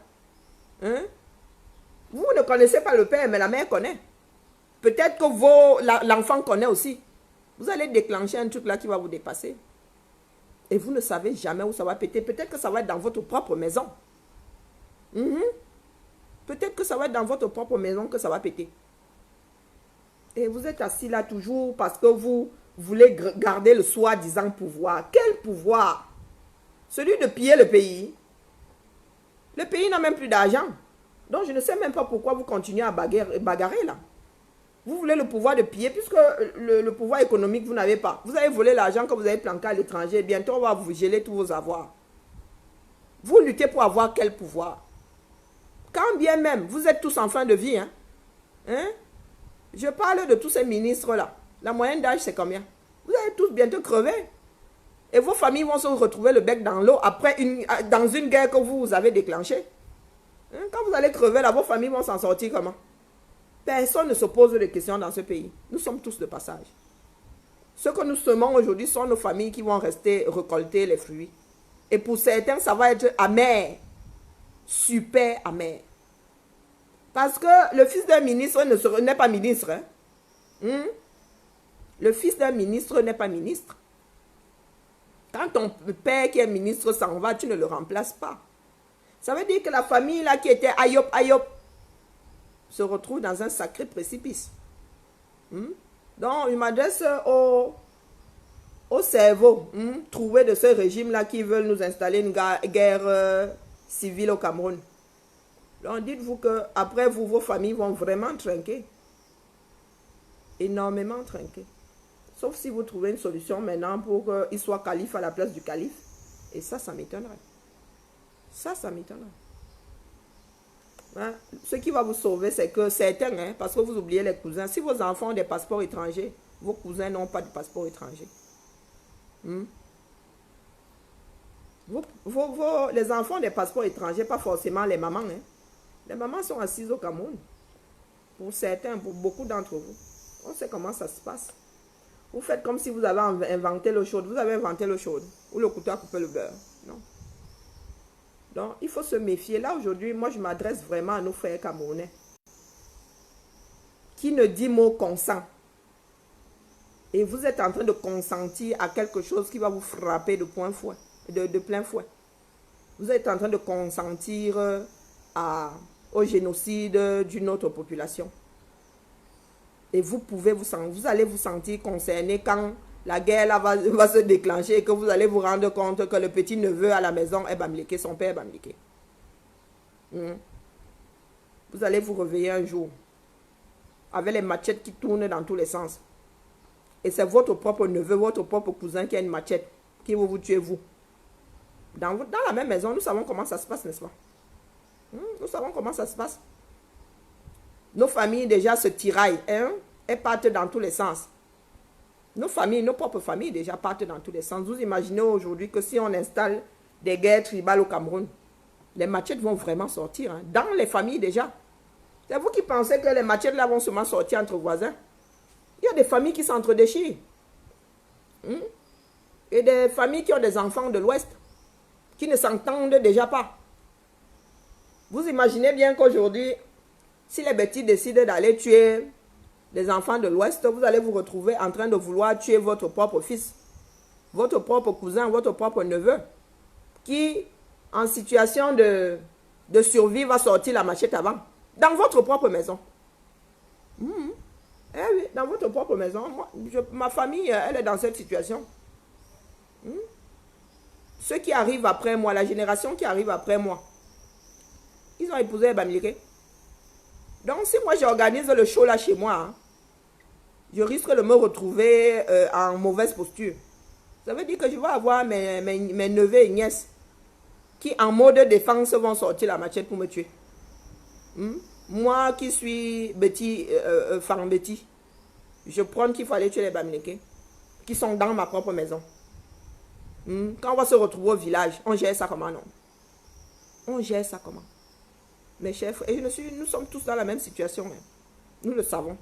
A: Vous ne connaissez pas le père, mais la mère connaît. Peut-être que l'enfant connaît aussi. Vous allez déclencher un truc là qui va vous dépasser. Et vous ne savez jamais où ça va péter. Peut-être que ça va être dans votre propre maison. Peut-être que ça va être dans votre propre maison que ça va péter. Et vous êtes assis là toujours parce que vous voulez garder le soi-disant pouvoir. Quel pouvoir? Celui de piller le pays. Le pays n'a même plus d'argent. Donc je ne sais même pas pourquoi vous continuez à bagarrer là. Vous voulez le pouvoir de piller puisque le pouvoir économique vous n'avez pas. Vous avez volé l'argent que vous avez planqué à l'étranger. Bientôt on va vous geler tous vos avoirs. Vous luttez pour avoir quel pouvoir? Quand bien même, vous êtes tous en fin de vie. Hein? Je parle de tous ces ministres-là. La moyenne d'âge, c'est combien? Vous allez tous bientôt crever. Et vos familles vont se retrouver le bec dans l'eau après dans une guerre que vous avez déclenchée. Hein? Quand vous allez crever, là, vos familles vont s'en sortir comment? Personne ne se pose de questions dans ce pays. Nous sommes tous de passage. Ce que nous semons aujourd'hui sont nos familles qui vont rester récolter les fruits. Et pour certains, ça va être amer. Super amer. Parce que le fils d'un ministre n'est pas ministre. Hein? Le fils d'un ministre n'est pas ministre. Quand ton père qui est ministre s'en va, tu ne le remplaces pas. Ça veut dire que la famille là qui était ayop se retrouve dans un sacré précipice. Donc, il m'adresse au cerveau trouvé de ce régime-là qui veulent nous installer une guerre civile au Cameroun. Donc, dites-vous qu'après vous, vos familles vont vraiment trinquer. Énormément trinquer. Sauf si vous trouvez une solution maintenant pour qu'il soit calife à la place du calife. Et ça m'étonnerait. Ça m'étonnerait. Hein? Ce qui va vous sauver, c'est que certains, parce que vous oubliez les cousins, si vos enfants ont des passeports étrangers, vos cousins n'ont pas de passeport étranger. Les enfants ont des passeports étrangers, pas forcément les mamans. Les mamans sont assises au Cameroun. Pour certains, pour beaucoup d'entre vous. On sait comment ça se passe. Vous faites comme si vous avez inventé l'eau chaude. Vous avez inventé l'eau chaude. Ou le couteau à couper le beurre. Non. Donc, il faut se méfier. Là, aujourd'hui, moi, je m'adresse vraiment à nos frères camerounais. Qui ne dit mot consent. Et vous êtes en train de consentir à quelque chose qui va vous frapper de plein fouet. Vous êtes en train de consentir au génocide d'une autre population. Et vous allez vous sentir concerné quand la guerre là va se déclencher et que vous allez vous rendre compte que le petit neveu à la maison est bamliqué, son père est bamliqué. Vous allez vous réveiller un jour avec les machettes qui tournent dans tous les sens. Et c'est votre propre neveu, votre propre cousin qui a une machette qui va vous tuer vous. Dans la même maison, nous savons comment ça se passe, n'est-ce pas? Nous savons comment ça se passe. Nos familles déjà se tiraillent, et partent dans tous les sens. Nos propres familles déjà partent dans tous les sens. Vous imaginez aujourd'hui que si on installe des guerres tribales au Cameroun, les machettes vont vraiment sortir. Dans les familles déjà. C'est vous qui pensez que les machettes là vont seulement sortir entre voisins. Il y a des familles qui s'entredéchirent. Et des familles qui ont des enfants de l'Ouest, qui ne s'entendent déjà pas. Vous imaginez bien qu'aujourd'hui, si les bêtis décident d'aller tuer les enfants de l'Ouest, vous allez vous retrouver en train de vouloir tuer votre propre fils, votre propre cousin, votre propre neveu, qui, en situation de survie, va sortir la machette avant, dans votre propre maison. Eh oui, dans votre propre maison. Ma famille, elle est dans cette situation. Ceux qui arrivent après moi, la génération qui arrive après moi, ils ont épousé Bamileke. Donc, si moi j'organise le show là chez moi, je risque de me retrouver en mauvaise posture. Ça veut dire que je vais avoir mes neveux et nièces qui, en mode défense, vont sortir la machette pour me tuer. Moi qui suis Fan Betty, je prends qu'il faut aller tuer les Bamileke qui sont dans ma propre maison. Quand on va se retrouver au village, on gère ça comment, non? On gère ça comment? Mes chefs, et nous sommes tous dans la même situation. Nous le savons.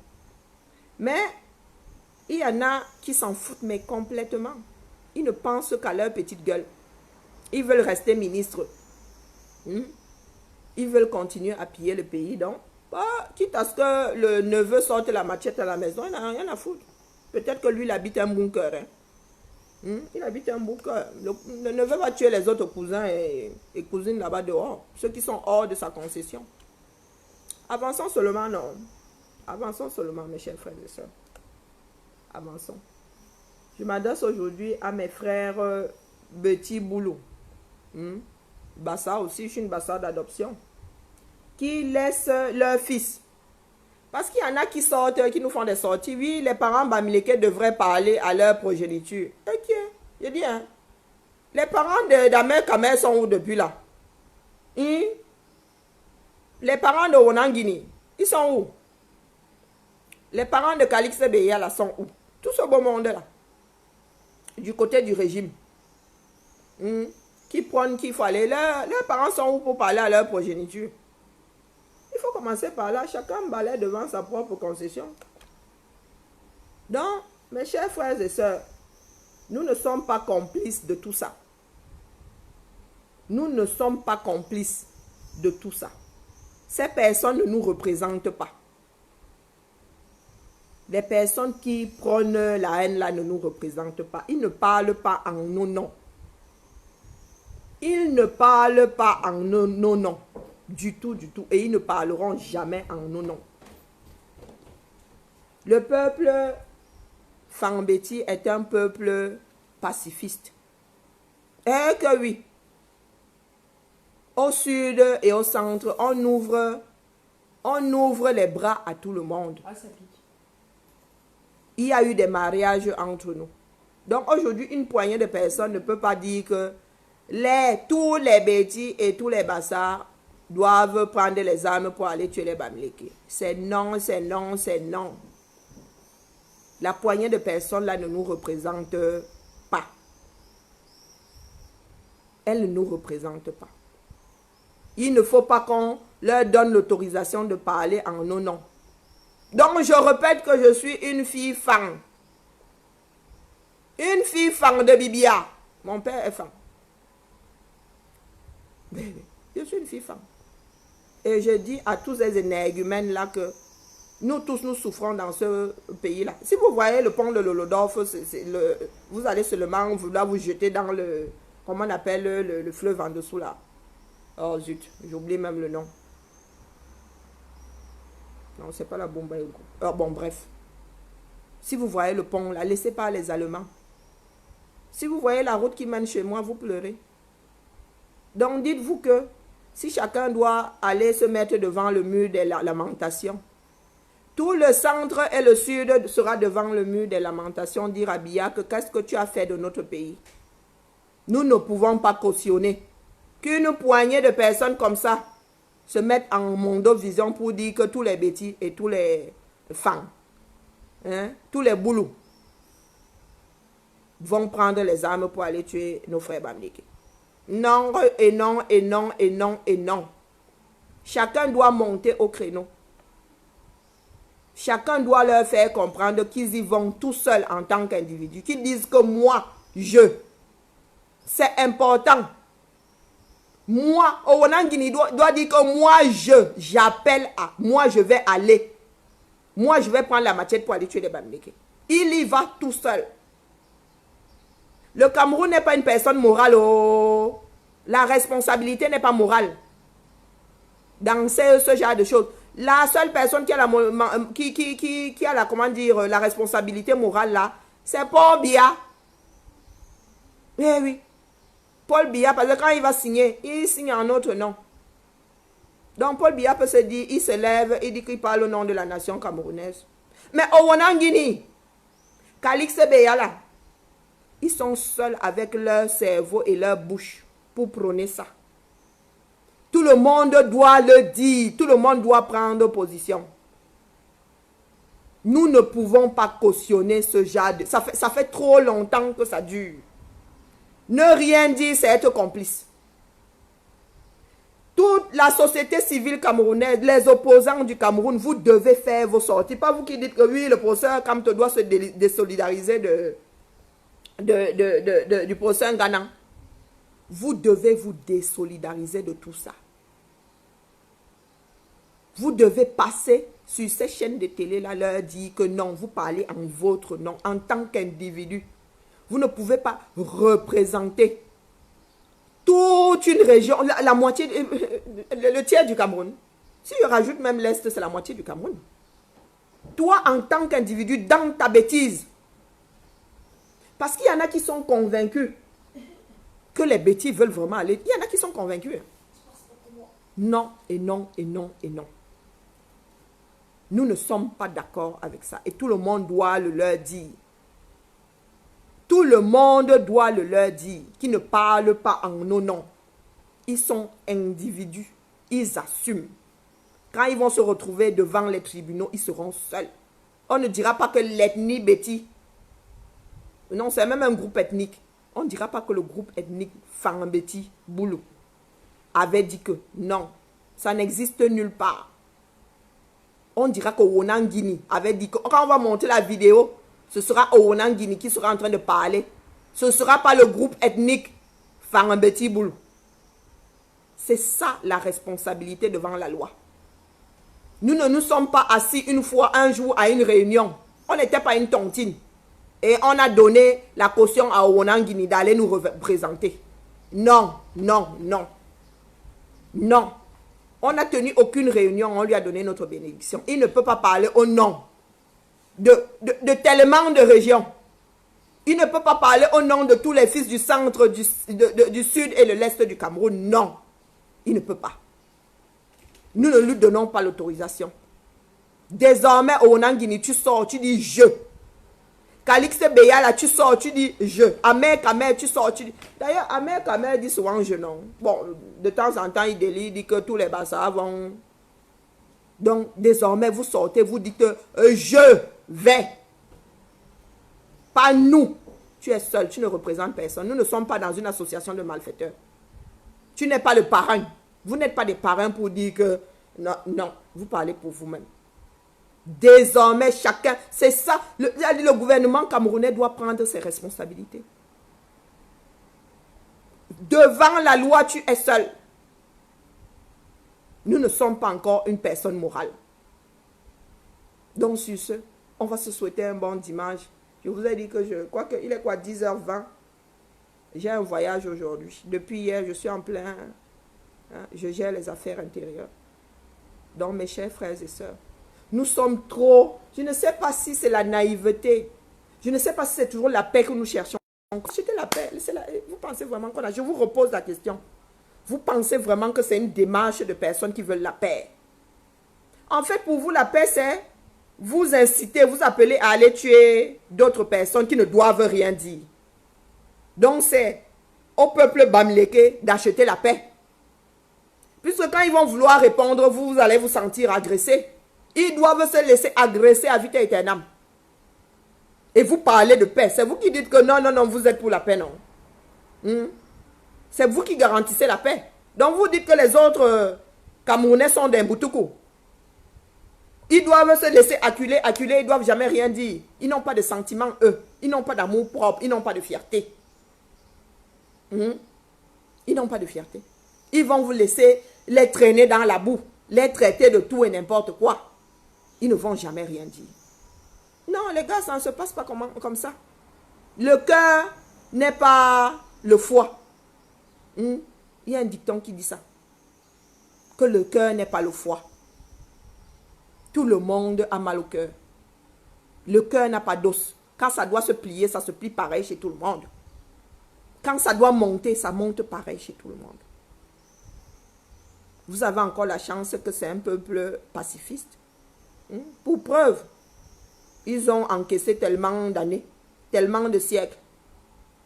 A: Mais, il y en a qui s'en foutent, mais complètement. Ils ne pensent qu'à leur petite gueule. Ils veulent rester ministres. Ils veulent continuer à piller le pays. Donc, quitte à ce que le neveu sorte la machette à la maison, il n'a rien à foutre. Peut-être que lui, il habite un bunker. Il habite un bunker. Le neveu va tuer les autres cousins et cousines là-bas dehors. Ceux qui sont hors de sa concession. Avançons seulement, non. Avançons seulement, mes chers frères et sœurs. Avançons. Je m'adresse aujourd'hui à mes frères Betty Boulou. Bassa aussi, je suis une Bassa d'adoption. Qui laissent leur fils. Parce qu'il y en a qui sortent, qui nous font des sorties. Oui, les parents bamileke devraient parler à leur progéniture. Ok, je dis, hein. Les parents d'Amer Kamer sont où depuis là? Les parents de Wonangini, ils sont où? Les parents de Calix Beya là sont où? Tout ce beau monde là. Du côté du régime. Qui prennent qu'il faut aller. Leurs parents sont où pour parler à leur progéniture? Il faut commencer par là. Chacun balaie devant sa propre concession. Donc, mes chers frères et sœurs, nous ne sommes pas complices de tout ça. Nous ne sommes pas complices de tout ça. Ces personnes ne nous représentent pas. Les personnes qui prônent la haine là ne nous représentent pas. Ils ne parlent pas en nos noms. Ils ne parlent pas en nos noms. Du tout, du tout. Et ils ne parleront jamais en nos noms. Le peuple Fambeti est un peuple pacifiste. Et que oui, au sud et au centre, on ouvre les bras à tout le monde.
B: Ah, ça pique.
A: Il y a eu des mariages entre nous. Donc aujourd'hui, une poignée de personnes ne peut pas dire que tous les Bétis et tous les Bassars doivent prendre les armes pour aller tuer les Bamileke. C'est non, c'est non, c'est non. La poignée de personnes là ne nous représente pas. Elle ne nous représente pas. Il ne faut pas qu'on leur donne l'autorisation de parler en nos noms. Donc je répète que je suis une fille fan. Une fille fan de Bibia. Mon père est fan. Je suis une fille fan. Et je dis à tous ces énergumènes là que nous tous nous souffrons dans ce pays là. Si vous voyez le pont de Lolodorf, vous allez seulement vouloir vous jeter dans le, comment on appelle le fleuve en dessous là. Oh zut, j'oublie même le nom. Non, c'est pas la bombe. Oh, bon, bref. Si vous voyez le pont là, laissez pas les Allemands. Si vous voyez la route qui mène chez moi, vous pleurez. Donc dites-vous que si chacun doit aller se mettre devant le mur des lamentations, tout le centre et le sud sera devant le mur des lamentations, dire à Biya que qu'est-ce que tu as fait de notre pays. Nous ne pouvons pas cautionner qu'une poignée de personnes comme ça se mettent en mondovision pour dire que tous les bêtis et tous les femmes, tous les boulous vont prendre les armes pour aller tuer nos frères Bamileke. Non et non et non et non et non. Chacun doit monter au créneau. Chacun doit leur faire comprendre qu'ils y vont tout seuls en tant qu'individus. Qu'ils disent que moi, c'est important. Moi, Owonangini doit dire que moi, j'appelle à. Moi, je vais aller. Moi, je vais prendre la machette pour aller tuer les Bamileke. Il y va tout seul. Le Cameroun n'est pas une personne morale. Oh. La responsabilité n'est pas morale. Dans ce genre de choses. La seule personne qui a la, comment dire, la responsabilité morale là, c'est Paul Biya. Eh oui. Paul Biya, parce que quand il va signer, il signe en notre nom. Donc Paul Biya peut se dire, il se lève, il dit qu'il parle au nom de la nation camerounaise. Mais Owonangini, Calix Beya là, ils sont seuls avec leur cerveau et leur bouche pour prôner ça. Tout le monde doit le dire. Tout le monde doit prendre position. Nous ne pouvons pas cautionner ce genre de... Ça fait trop longtemps que ça dure. Ne rien dire, c'est être complice. Toute la société civile camerounaise, les opposants du Cameroun, vous devez faire vos sorties. Pas vous qui dites que oui, le professeur Kamto doit se désolidariser du professeur Ngana. Vous devez vous désolidariser de tout ça. Vous devez passer sur ces chaînes de télé-là, leur dire que non, vous parlez en votre nom, en tant qu'individu. Vous ne pouvez pas représenter toute une région, la moitié, le tiers du Cameroun. Si je rajoute même l'Est, c'est la moitié du Cameroun. Toi, en tant qu'individu, dans ta bêtise. Parce qu'il y en a qui sont convaincus que les bêtises veulent vraiment aller. Il y en a qui sont convaincus. Non, et non, et non, et non. Nous ne sommes pas d'accord avec ça. Et tout le monde doit le leur dire. Tout le monde doit le leur dire. Qui ne parlent pas en nos noms. Ils sont individus. Ils assument. Quand ils vont se retrouver devant les tribunaux, ils seront seuls. On ne dira pas que l'ethnie Betty. Non, c'est même un groupe ethnique. On ne dira pas que le groupe ethnique Fangambeti Boulou avait dit que non, ça n'existe nulle part. On dira que Wonangini avait dit que quand on va monter la vidéo, ce sera Wonangini qui sera en train de parler. Ce ne sera pas le groupe ethnique Fangambeti Boulou. C'est ça la responsabilité devant la loi. Nous ne nous sommes pas assis une fois, un jour à une réunion. On n'était pas une tontine. Et on a donné la caution à Wonangini d'aller nous représenter. Non, non, non. Non. On n'a tenu aucune réunion, on lui a donné notre bénédiction. Il ne peut pas parler au nom de tellement de régions. Il ne peut pas parler au nom de tous les fils du centre, du sud et de l'est du Cameroun. Non. Il ne peut pas. Nous ne lui donnons pas l'autorisation. Désormais, au Wonangini, tu sors, tu dis je. Calixte Beyala, tu sors, tu dis je. Amer Kamer, tu sors, tu dis. D'ailleurs, Amer Kamer dit souvent je non. Bon, de temps en temps, il délie, dit que tous les bassards vont. Donc, désormais, vous sortez, vous dites je vais. Pas nous. Tu es seul, tu ne représentes personne. Nous ne sommes pas dans une association de malfaiteurs. Tu n'es pas le parrain. Vous n'êtes pas des parrains pour dire que non, non, vous parlez pour vous-même. Désormais, chacun, c'est ça, le gouvernement camerounais doit prendre ses responsabilités. Devant la loi, tu es seul. Nous ne sommes pas encore une personne morale. Donc, sur ce, on va se souhaiter un bon dimanche. Je vous ai dit que je crois qu'il est quoi, 10h20. J'ai un voyage aujourd'hui. Depuis hier, je suis en plein... je gère les affaires intérieures. Donc, mes chers frères et sœurs, nous sommes trop... Je ne sais pas si c'est la naïveté. Je ne sais pas si c'est toujours la paix que nous cherchons. C'était la paix. Vous pensez vraiment qu'on a... Je vous repose la question. Vous pensez vraiment que c'est une démarche de personnes qui veulent la paix? En fait, pour vous, la paix, c'est vous inciter, vous appeler à aller tuer d'autres personnes qui ne doivent rien dire. Donc, c'est au peuple bamileke d'acheter la paix. Puisque quand ils vont vouloir répondre, vous allez vous sentir agressé. Ils doivent se laisser agresser à vita aeternam. Et vous parlez de paix. C'est vous qui dites que non, non, non, vous êtes pour la paix, non. C'est vous qui garantissez la paix. Donc vous dites que les autres Camerounais sont des Mboutoukou. Ils doivent se laisser acculer, ils ne doivent jamais rien dire. Ils n'ont pas de sentiments, eux. Ils n'ont pas d'amour propre, ils n'ont pas de fierté. Ils n'ont pas de fierté. Ils vont vous laisser les traîner dans la boue, les traiter de tout et n'importe quoi. Ils ne vont jamais rien dire. Non, les gars, ça ne se passe pas comme ça. Le cœur n'est pas le foie. Il y a un dicton qui dit ça. Que le cœur n'est pas le foie. Tout le monde a mal au cœur. Le cœur n'a pas d'os. Quand ça doit se plier, ça se plie pareil chez tout le monde. Quand ça doit monter, ça monte pareil chez tout le monde. Vous avez encore la chance que c'est un peuple pacifiste. Pour preuve, ils ont encaissé tellement d'années, tellement de siècles.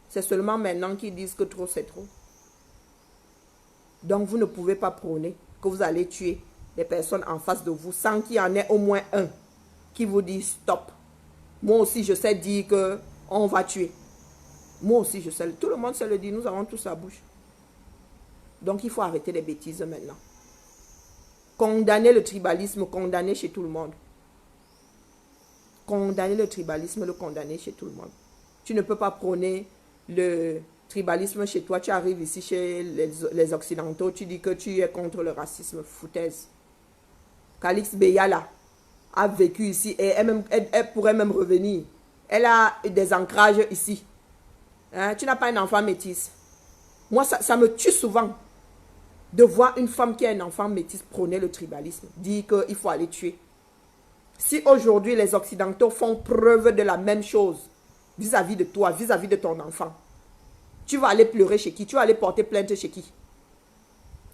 A: C'est seulement maintenant qu'ils disent que trop c'est trop. Donc vous ne pouvez pas prôner que vous allez tuer des personnes en face de vous sans qu'il y en ait au moins un qui vous dit stop. Moi aussi je sais dire que on va tuer. Moi aussi je sais. Tout le monde se le dit, nous avons tous la bouche. Donc il faut arrêter les bêtises maintenant. Condamner le tribalisme, condamner chez tout le monde. Condamner le tribalisme, le condamner chez tout le monde. Tu ne peux pas prôner le tribalisme chez toi. Tu arrives ici chez les Occidentaux, tu dis que tu es contre le racisme. Foutaise. Calixte Beyala a vécu ici et elle pourrait même revenir. Elle a des ancrages ici. Tu n'as pas un enfant métis. Moi, ça me tue souvent de voir une femme qui a un enfant métis prôner le tribalisme, dire qu'il faut aller tuer. Si aujourd'hui les Occidentaux font preuve de la même chose vis-à-vis de toi, vis-à-vis de ton enfant, tu vas aller pleurer chez qui? Tu vas aller porter plainte chez qui?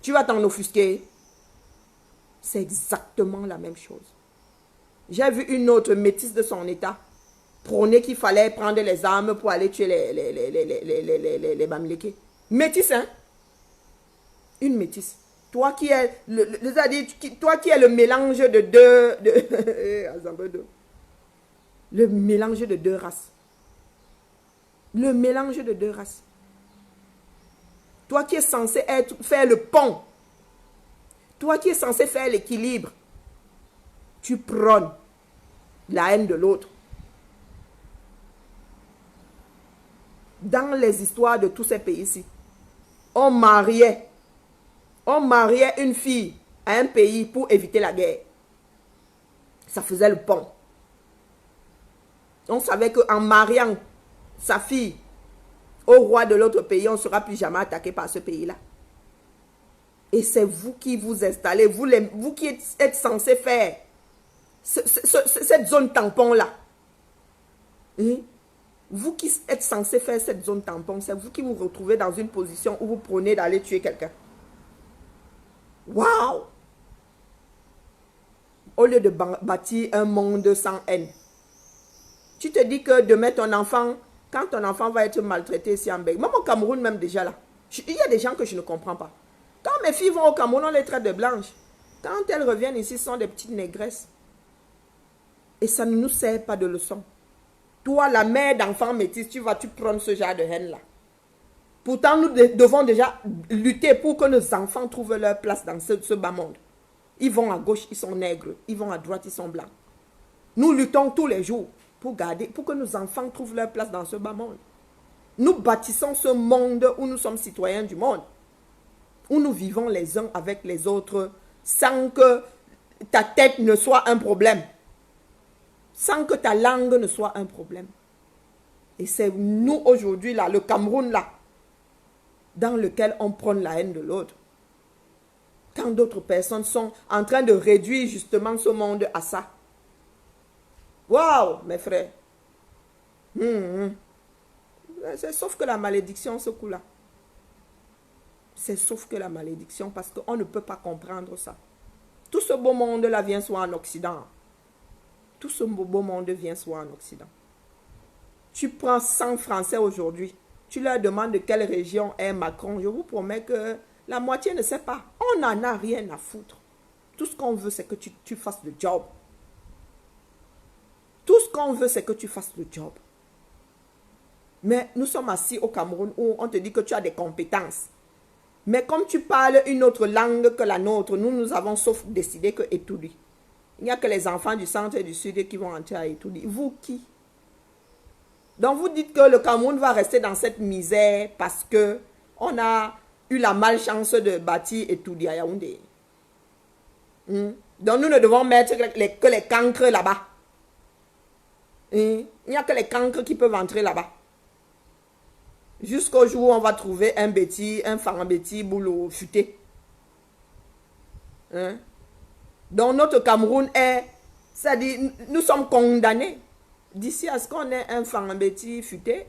A: Tu vas t'en offusquer? C'est exactement la même chose. J'ai vu une autre métisse de son état prôner qu'il fallait prendre les armes pour aller tuer les Bamileke. Métisse, hein? Une métisse. Toi qui es toi qui es le mélange de deux... le mélange de deux races. Le mélange de deux races. Toi qui es censé faire le pont. Toi qui es censé faire l'équilibre. Tu prônes la haine de l'autre. Dans les histoires de tous ces pays-ci, on mariait une fille à un pays pour éviter la guerre. Ça faisait le pont. On savait qu'en mariant sa fille au roi de l'autre pays, on ne sera plus jamais attaqué par ce pays-là. Et c'est vous qui vous installez, vous qui êtes censé faire cette zone tampon-là. Hein? Vous qui êtes censé faire cette zone tampon, c'est vous qui vous retrouvez dans une position où vous prenez d'aller tuer quelqu'un. Waouh! Au lieu de bâtir un monde sans haine. Tu te dis que demain ton enfant, quand ton enfant va être maltraité ici en Belgique, même au Cameroun même déjà là, il y a des gens que je ne comprends pas. Quand mes filles vont au Cameroun, on les traite de blanches. Quand elles reviennent ici, ce sont des petites négresses. Et ça ne nous sert pas de leçon. Toi, la mère d'enfants métis, tu prendre ce genre de haine-là. Pourtant, nous devons déjà lutter pour que nos enfants trouvent leur place dans ce bas monde. Ils vont à gauche, ils sont nègres. Ils vont à droite, ils sont blancs. Nous luttons tous les jours pour que nos enfants trouvent leur place dans ce bas monde. Nous bâtissons ce monde où nous sommes citoyens du monde. Où nous vivons les uns avec les autres sans que ta tête ne soit un problème. Sans que ta langue ne soit un problème. Et c'est nous aujourd'hui, là, le Cameroun, là, dans lequel on prône la haine de l'autre. Quand d'autres personnes sont en train de réduire justement ce monde à ça. Waouh, mes frères. C'est sauf que la malédiction, ce coup-là. C'est sauf que la malédiction, parce qu'on ne peut pas comprendre ça. Tout ce beau monde-là vient soit en Occident. Tout ce beau monde vient soit en Occident. Tu prends 100 Français aujourd'hui, tu leur demandes de quelle région est Macron. Je vous promets que la moitié ne sait pas. On n'en a rien à foutre. Tout ce qu'on veut, c'est que tu fasses le job. Tout ce qu'on veut, c'est que tu fasses le job. Mais nous sommes assis au Cameroun où on te dit que tu as des compétences. Mais comme tu parles une autre langue que la nôtre, nous avons sauf décidé que Etoudi. Il n'y a que les enfants du centre et du sud qui vont entrer à Etoudi. Vous qui? Donc vous dites que le Cameroun va rester dans cette misère parce que on a eu la malchance de bâtir Etoudi à Yaoundé. Donc nous ne devons mettre que les cancres là-bas. Il n'y a que les cancres qui peuvent entrer là-bas. Jusqu'au jour où on va trouver un bêtis, un farambéti, boulot futé. Donc notre Cameroun est, c'est-à-dire, nous sommes condamnés. D'ici à ce qu'on ait un farambéti futé,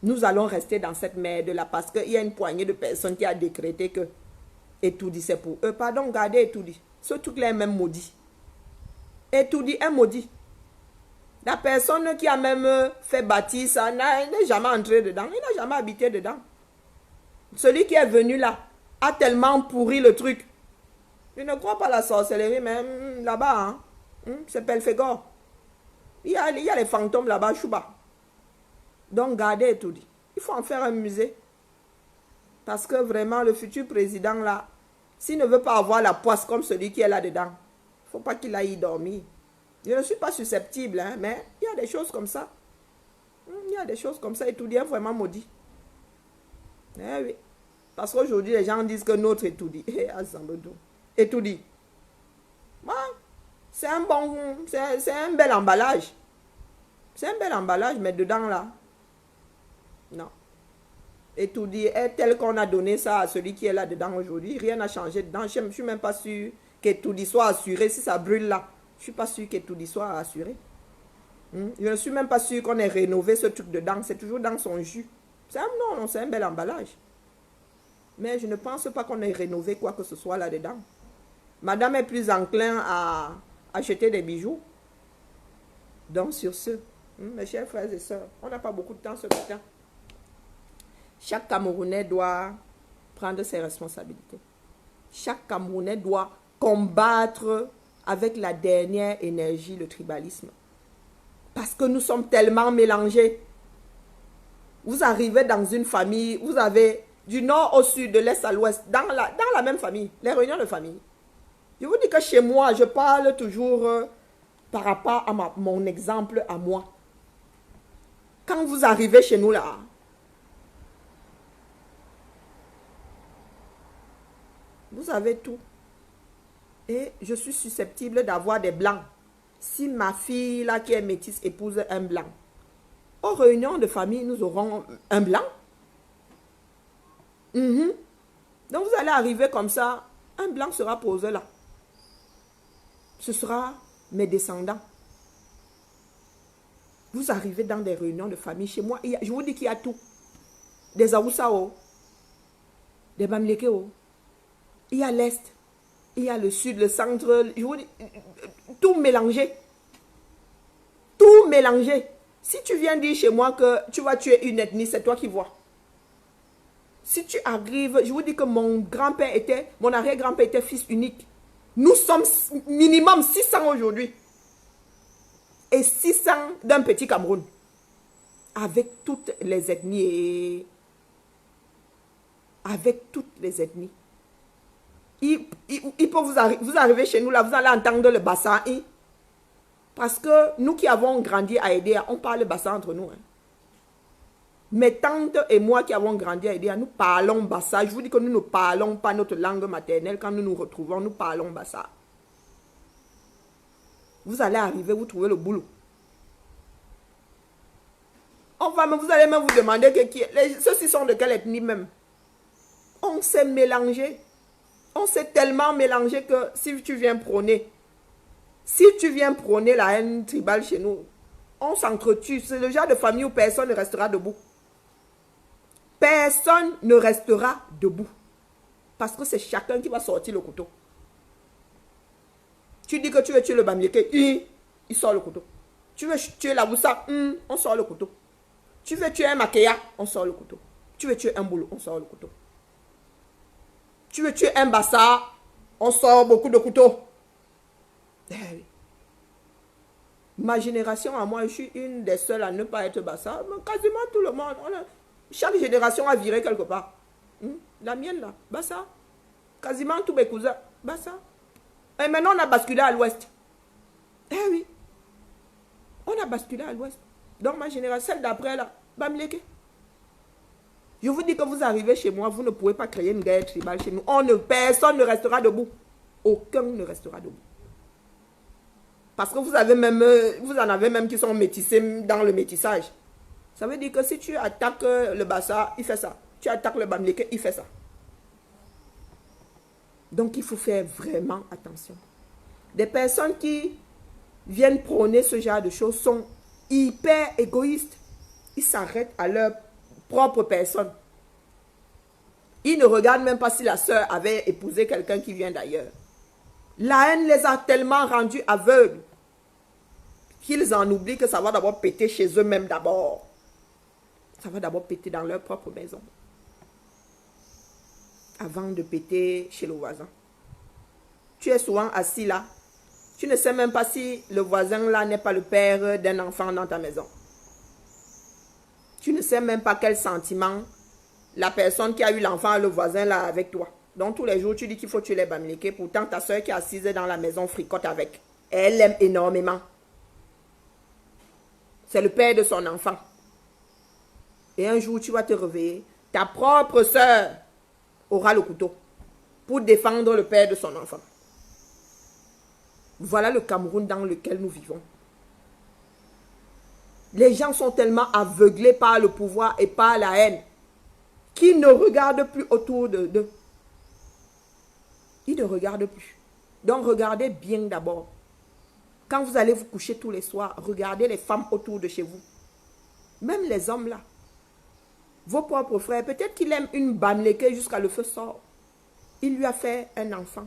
A: nous allons rester dans cette merde-là parce qu'il y a une poignée de personnes qui a décrété que Etoudi c'est pour eux. Pardon, regardez Etoudi. Ce truc-là est même maudit. Etoudi est maudit. La personne qui a même fait bâtir ça n'est jamais entré dedans. Il n'a jamais habité dedans. Celui qui est venu là a tellement pourri le truc. Je ne crois pas à la sorcellerie, mais là-bas, c'est Pelfegor. Il y a les fantômes là-bas, Chouba. Donc, gardez tout dit. Il faut en faire un musée. Parce que vraiment, le futur président là, s'il ne veut pas avoir la poisse comme celui qui est là-dedans, il ne faut pas qu'il aille y dormir. Je ne suis pas susceptible, mais il y a des choses comme ça. Il y a des choses comme ça et tout dit est vraiment maudit. Eh oui. Parce qu'aujourd'hui, les gens disent que notre étoudi. Étoudi. C'est un bel emballage. C'est un bel emballage, mais dedans là, non. Étoudi est tel qu'on a donné ça à celui qui est là dedans aujourd'hui. Rien n'a changé dedans. Je ne suis même pas sûr qu'Étoudi soit assuré si ça brûle là. Je ne suis pas sûre qu'Etoudi soit assuré. Je ne suis même pas sûre qu'on ait rénové ce truc dedans. C'est toujours dans son jus. Non, c'est un bel emballage. Mais je ne pense pas qu'on ait rénové quoi que ce soit là-dedans. Madame est plus enclin à acheter des bijoux. Donc sur ce, mes chers frères et sœurs, on n'a pas beaucoup de temps ce matin. Chaque Camerounais doit prendre ses responsabilités. Chaque Camerounais doit combattre avec la dernière énergie le tribalisme. Parce que nous sommes tellement mélangés. Vous arrivez dans une famille, vous avez du nord au sud, de l'est à l'ouest, dans la même famille, les réunions de famille. Je vous dis que chez moi, je parle toujours par rapport à mon exemple à moi. Quand vous arrivez chez nous là, vous avez tout. Et je suis susceptible d'avoir des blancs. Si ma fille là qui est métisse épouse un blanc, aux réunions de famille, nous aurons un blanc. Donc vous allez arriver comme ça, un blanc sera posé là. Ce sera mes descendants. Vous arrivez dans des réunions de famille chez moi, je vous dis qu'il y a tout. Des Aoussao, des Bamlékeo, il y a l'Est, il y a le Sud, le Centre, je vous dis, tout mélangé. Tout mélangé. Si tu viens dire chez moi que tu vas tuer une ethnie, c'est toi qui vois. Si tu arrives, je vous dis que mon arrière-grand-père était fils unique. Nous sommes minimum 600 aujourd'hui. Et 600 d'un petit Cameroun. Avec toutes les ethnies. Avec toutes les ethnies. Il peut vous arriver chez nous là, vous allez entendre le bassin. Parce que nous qui avons grandi à Edea, on parle bassa entre nous. Mes tantes et moi qui avons grandi à Edea, nous parlons bassa. Je vous dis que nous ne parlons pas notre langue maternelle. Quand nous nous retrouvons, nous parlons bassa. Vous allez arriver, vous trouvez le boulot. Enfin, vous allez même vous demander ceux-ci sont de quelle ethnie même. On s'est mélangé. On s'est tellement mélangé que si tu viens prôner la haine tribale chez nous, on s'entretue. C'est le genre de famille où personne ne restera debout. Personne ne restera debout. Parce que c'est chacun qui va sortir le couteau. Tu dis que tu veux tuer le Bamléké, il sort le couteau. Tu veux tuer la Woussa, on sort le couteau. Tu veux tuer un Makéa, on sort le couteau. Tu veux tuer un Boulou, on sort le couteau. Tu veux tuer un Bassa, on sort beaucoup de couteaux. Ma génération, à moi, je suis une des seules à ne pas être Bassa. Mais quasiment tout le monde. Chaque génération a viré quelque part. La mienne, là, Bassa. Quasiment tous mes cousins, Bassa. Et maintenant, on a basculé à l'ouest. Oui. On a basculé à l'ouest. Donc, ma génération, celle d'après, là, Bamléké. Je vous dis que vous arrivez chez moi, vous ne pouvez pas créer une guerre tribale chez nous. Personne ne restera debout. Aucun ne restera debout. Parce que vous en avez même qui sont métissés dans le métissage. Ça veut dire que si tu attaques le Bassa, il fait ça. Tu attaques le Bamléké, il fait ça. Donc il faut faire vraiment attention. Des personnes qui viennent prôner ce genre de choses sont hyper égoïstes. Ils s'arrêtent à leur propre personne. Ils ne regardent même pas si la sœur avait épousé quelqu'un qui vient d'ailleurs. La haine les a tellement rendus aveugles qu'ils en oublient que ça va d'abord péter chez eux-mêmes d'abord. Ça va d'abord péter dans leur propre maison. Avant de péter chez le voisin. Tu es souvent assis là. Tu ne sais même pas si le voisin là n'est pas le père d'un enfant dans ta maison. Tu ne sais même pas quel sentiment la personne qui a eu l'enfant, le voisin là avec toi. Donc tous les jours tu dis qu'il faut tuer les Bamlékés. Pourtant ta soeur qui est assise dans la maison fricote avec. Elle l'aime énormément. C'est le père de son enfant. Et un jour tu vas te réveiller. Ta propre soeur aura le couteau pour défendre le père de son enfant. Voilà le Cameroun dans lequel nous vivons. Les gens sont tellement aveuglés par le pouvoir et par la haine qu'ils ne regardent plus autour d'eux. Ils ne regardent plus. Donc regardez bien d'abord. Quand vous allez vous coucher tous les soirs, regardez les femmes autour de chez vous. Même les hommes là. Vos propres frères, peut-être qu'il aime une bamleke jusqu'à le feu sort. Il lui a fait un enfant.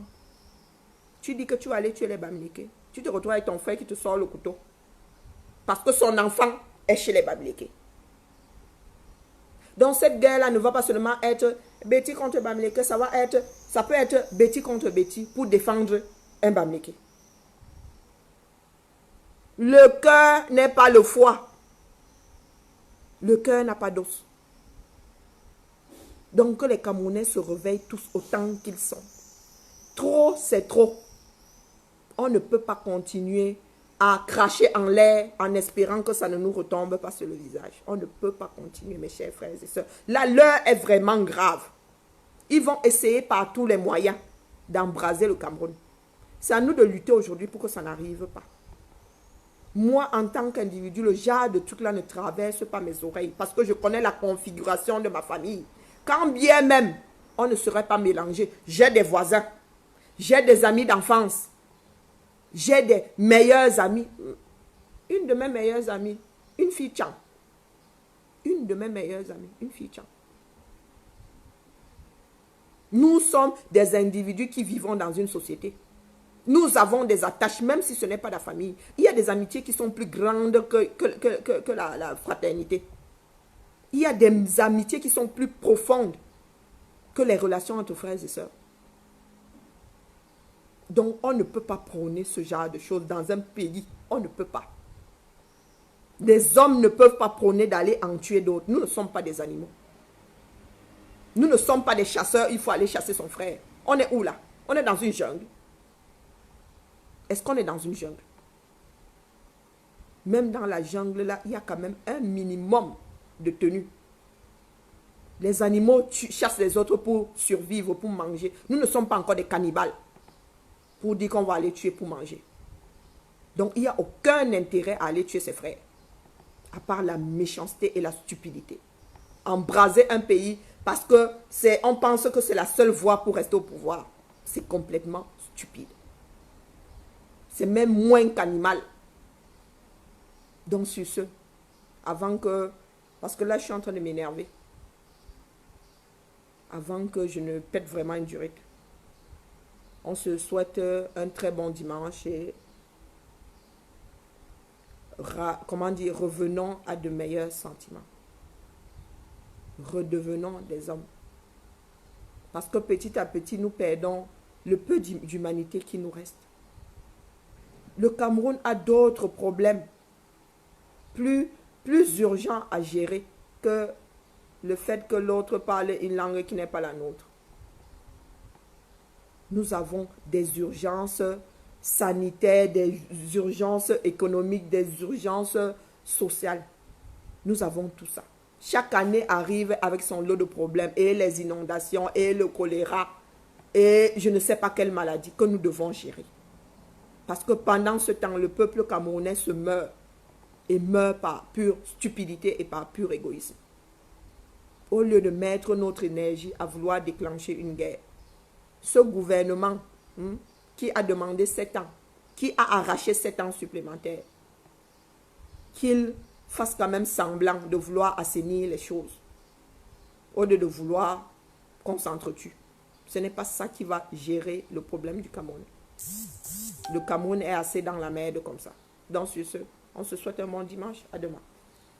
A: Tu dis que tu vas aller tuer les bamleke. Tu te retrouves avec ton frère qui te sort le couteau. Parce que son enfant est chez les bamleke. Donc cette guerre-là ne va pas seulement être Betty contre bamleke, ça peut être Betty contre Betty pour défendre un bamleke. Le cœur n'est pas le foie. Le cœur n'a pas d'os. Donc que les Camerounais se réveillent tous autant qu'ils sont. Trop, c'est trop. On ne peut pas continuer à cracher en l'air en espérant que ça ne nous retombe pas sur le visage. On ne peut pas continuer, mes chers frères et sœurs. Là, l'heure est vraiment grave. Ils vont essayer par tous les moyens d'embraser le Cameroun. C'est à nous de lutter aujourd'hui pour que ça n'arrive pas. Moi, en tant qu'individu, le genre de truc là ne traverse pas mes oreilles parce que je connais la configuration de ma famille. Quand bien même, on ne serait pas mélangé. J'ai des voisins, j'ai des amis d'enfance, j'ai des meilleurs amis. Une de mes meilleures amies, une fille Tchang. Une de mes meilleures amies, une fille Tchang. Nous sommes des individus qui vivons dans une société. Nous avons des attaches, même si ce n'est pas la famille. Il y a des amitiés qui sont plus grandes que la fraternité. Il y a des amitiés qui sont plus profondes que les relations entre frères et sœurs. Donc, on ne peut pas prôner ce genre de choses dans un pays. On ne peut pas. Les hommes ne peuvent pas prôner d'aller en tuer d'autres. Nous ne sommes pas des animaux. Nous ne sommes pas des chasseurs. Il faut aller chasser son frère. On est où là? On est dans une jungle. Est-ce qu'on est dans une jungle? Même dans la jungle, là, il y a quand même un minimum de tenue. Les animaux chassent les autres pour survivre, pour manger. Nous ne sommes pas encore des cannibales pour dire qu'on va aller tuer pour manger. Donc, il n'y a aucun intérêt à aller tuer ses frères, à part la méchanceté et la stupidité. Embraser un pays parce que on pense que c'est la seule voie pour rester au pouvoir. C'est complètement stupide. C'est même moins qu'animal. Donc sur ce, avant que, parce que là je suis en train de m'énerver, avant que je ne pète vraiment une durite, on se souhaite un très bon dimanche et revenons à de meilleurs sentiments. Redevenons des hommes. Parce que petit à petit, nous perdons le peu d'humanité qui nous reste. Le Cameroun a d'autres problèmes plus urgents à gérer que le fait que l'autre parle une langue qui n'est pas la nôtre. Nous avons des urgences sanitaires, des urgences économiques, des urgences sociales. Nous avons tout ça. Chaque année arrive avec son lot de problèmes et les inondations et le choléra et je ne sais pas quelle maladie que nous devons gérer. Parce que pendant ce temps, le peuple camerounais se meurt. Et meurt par pure stupidité et par pur égoïsme. Au lieu de mettre notre énergie à vouloir déclencher une guerre. Ce gouvernement qui a demandé 7 ans, qui a arraché 7 ans supplémentaires, qu'il fasse quand même semblant de vouloir assainir les choses. Au lieu de vouloir qu'on s'entretue. Ce n'est pas ça qui va gérer le problème du Cameroun. Le Cameroun est assez dans la merde comme ça. Donc sur ce, on se souhaite un bon dimanche. À demain.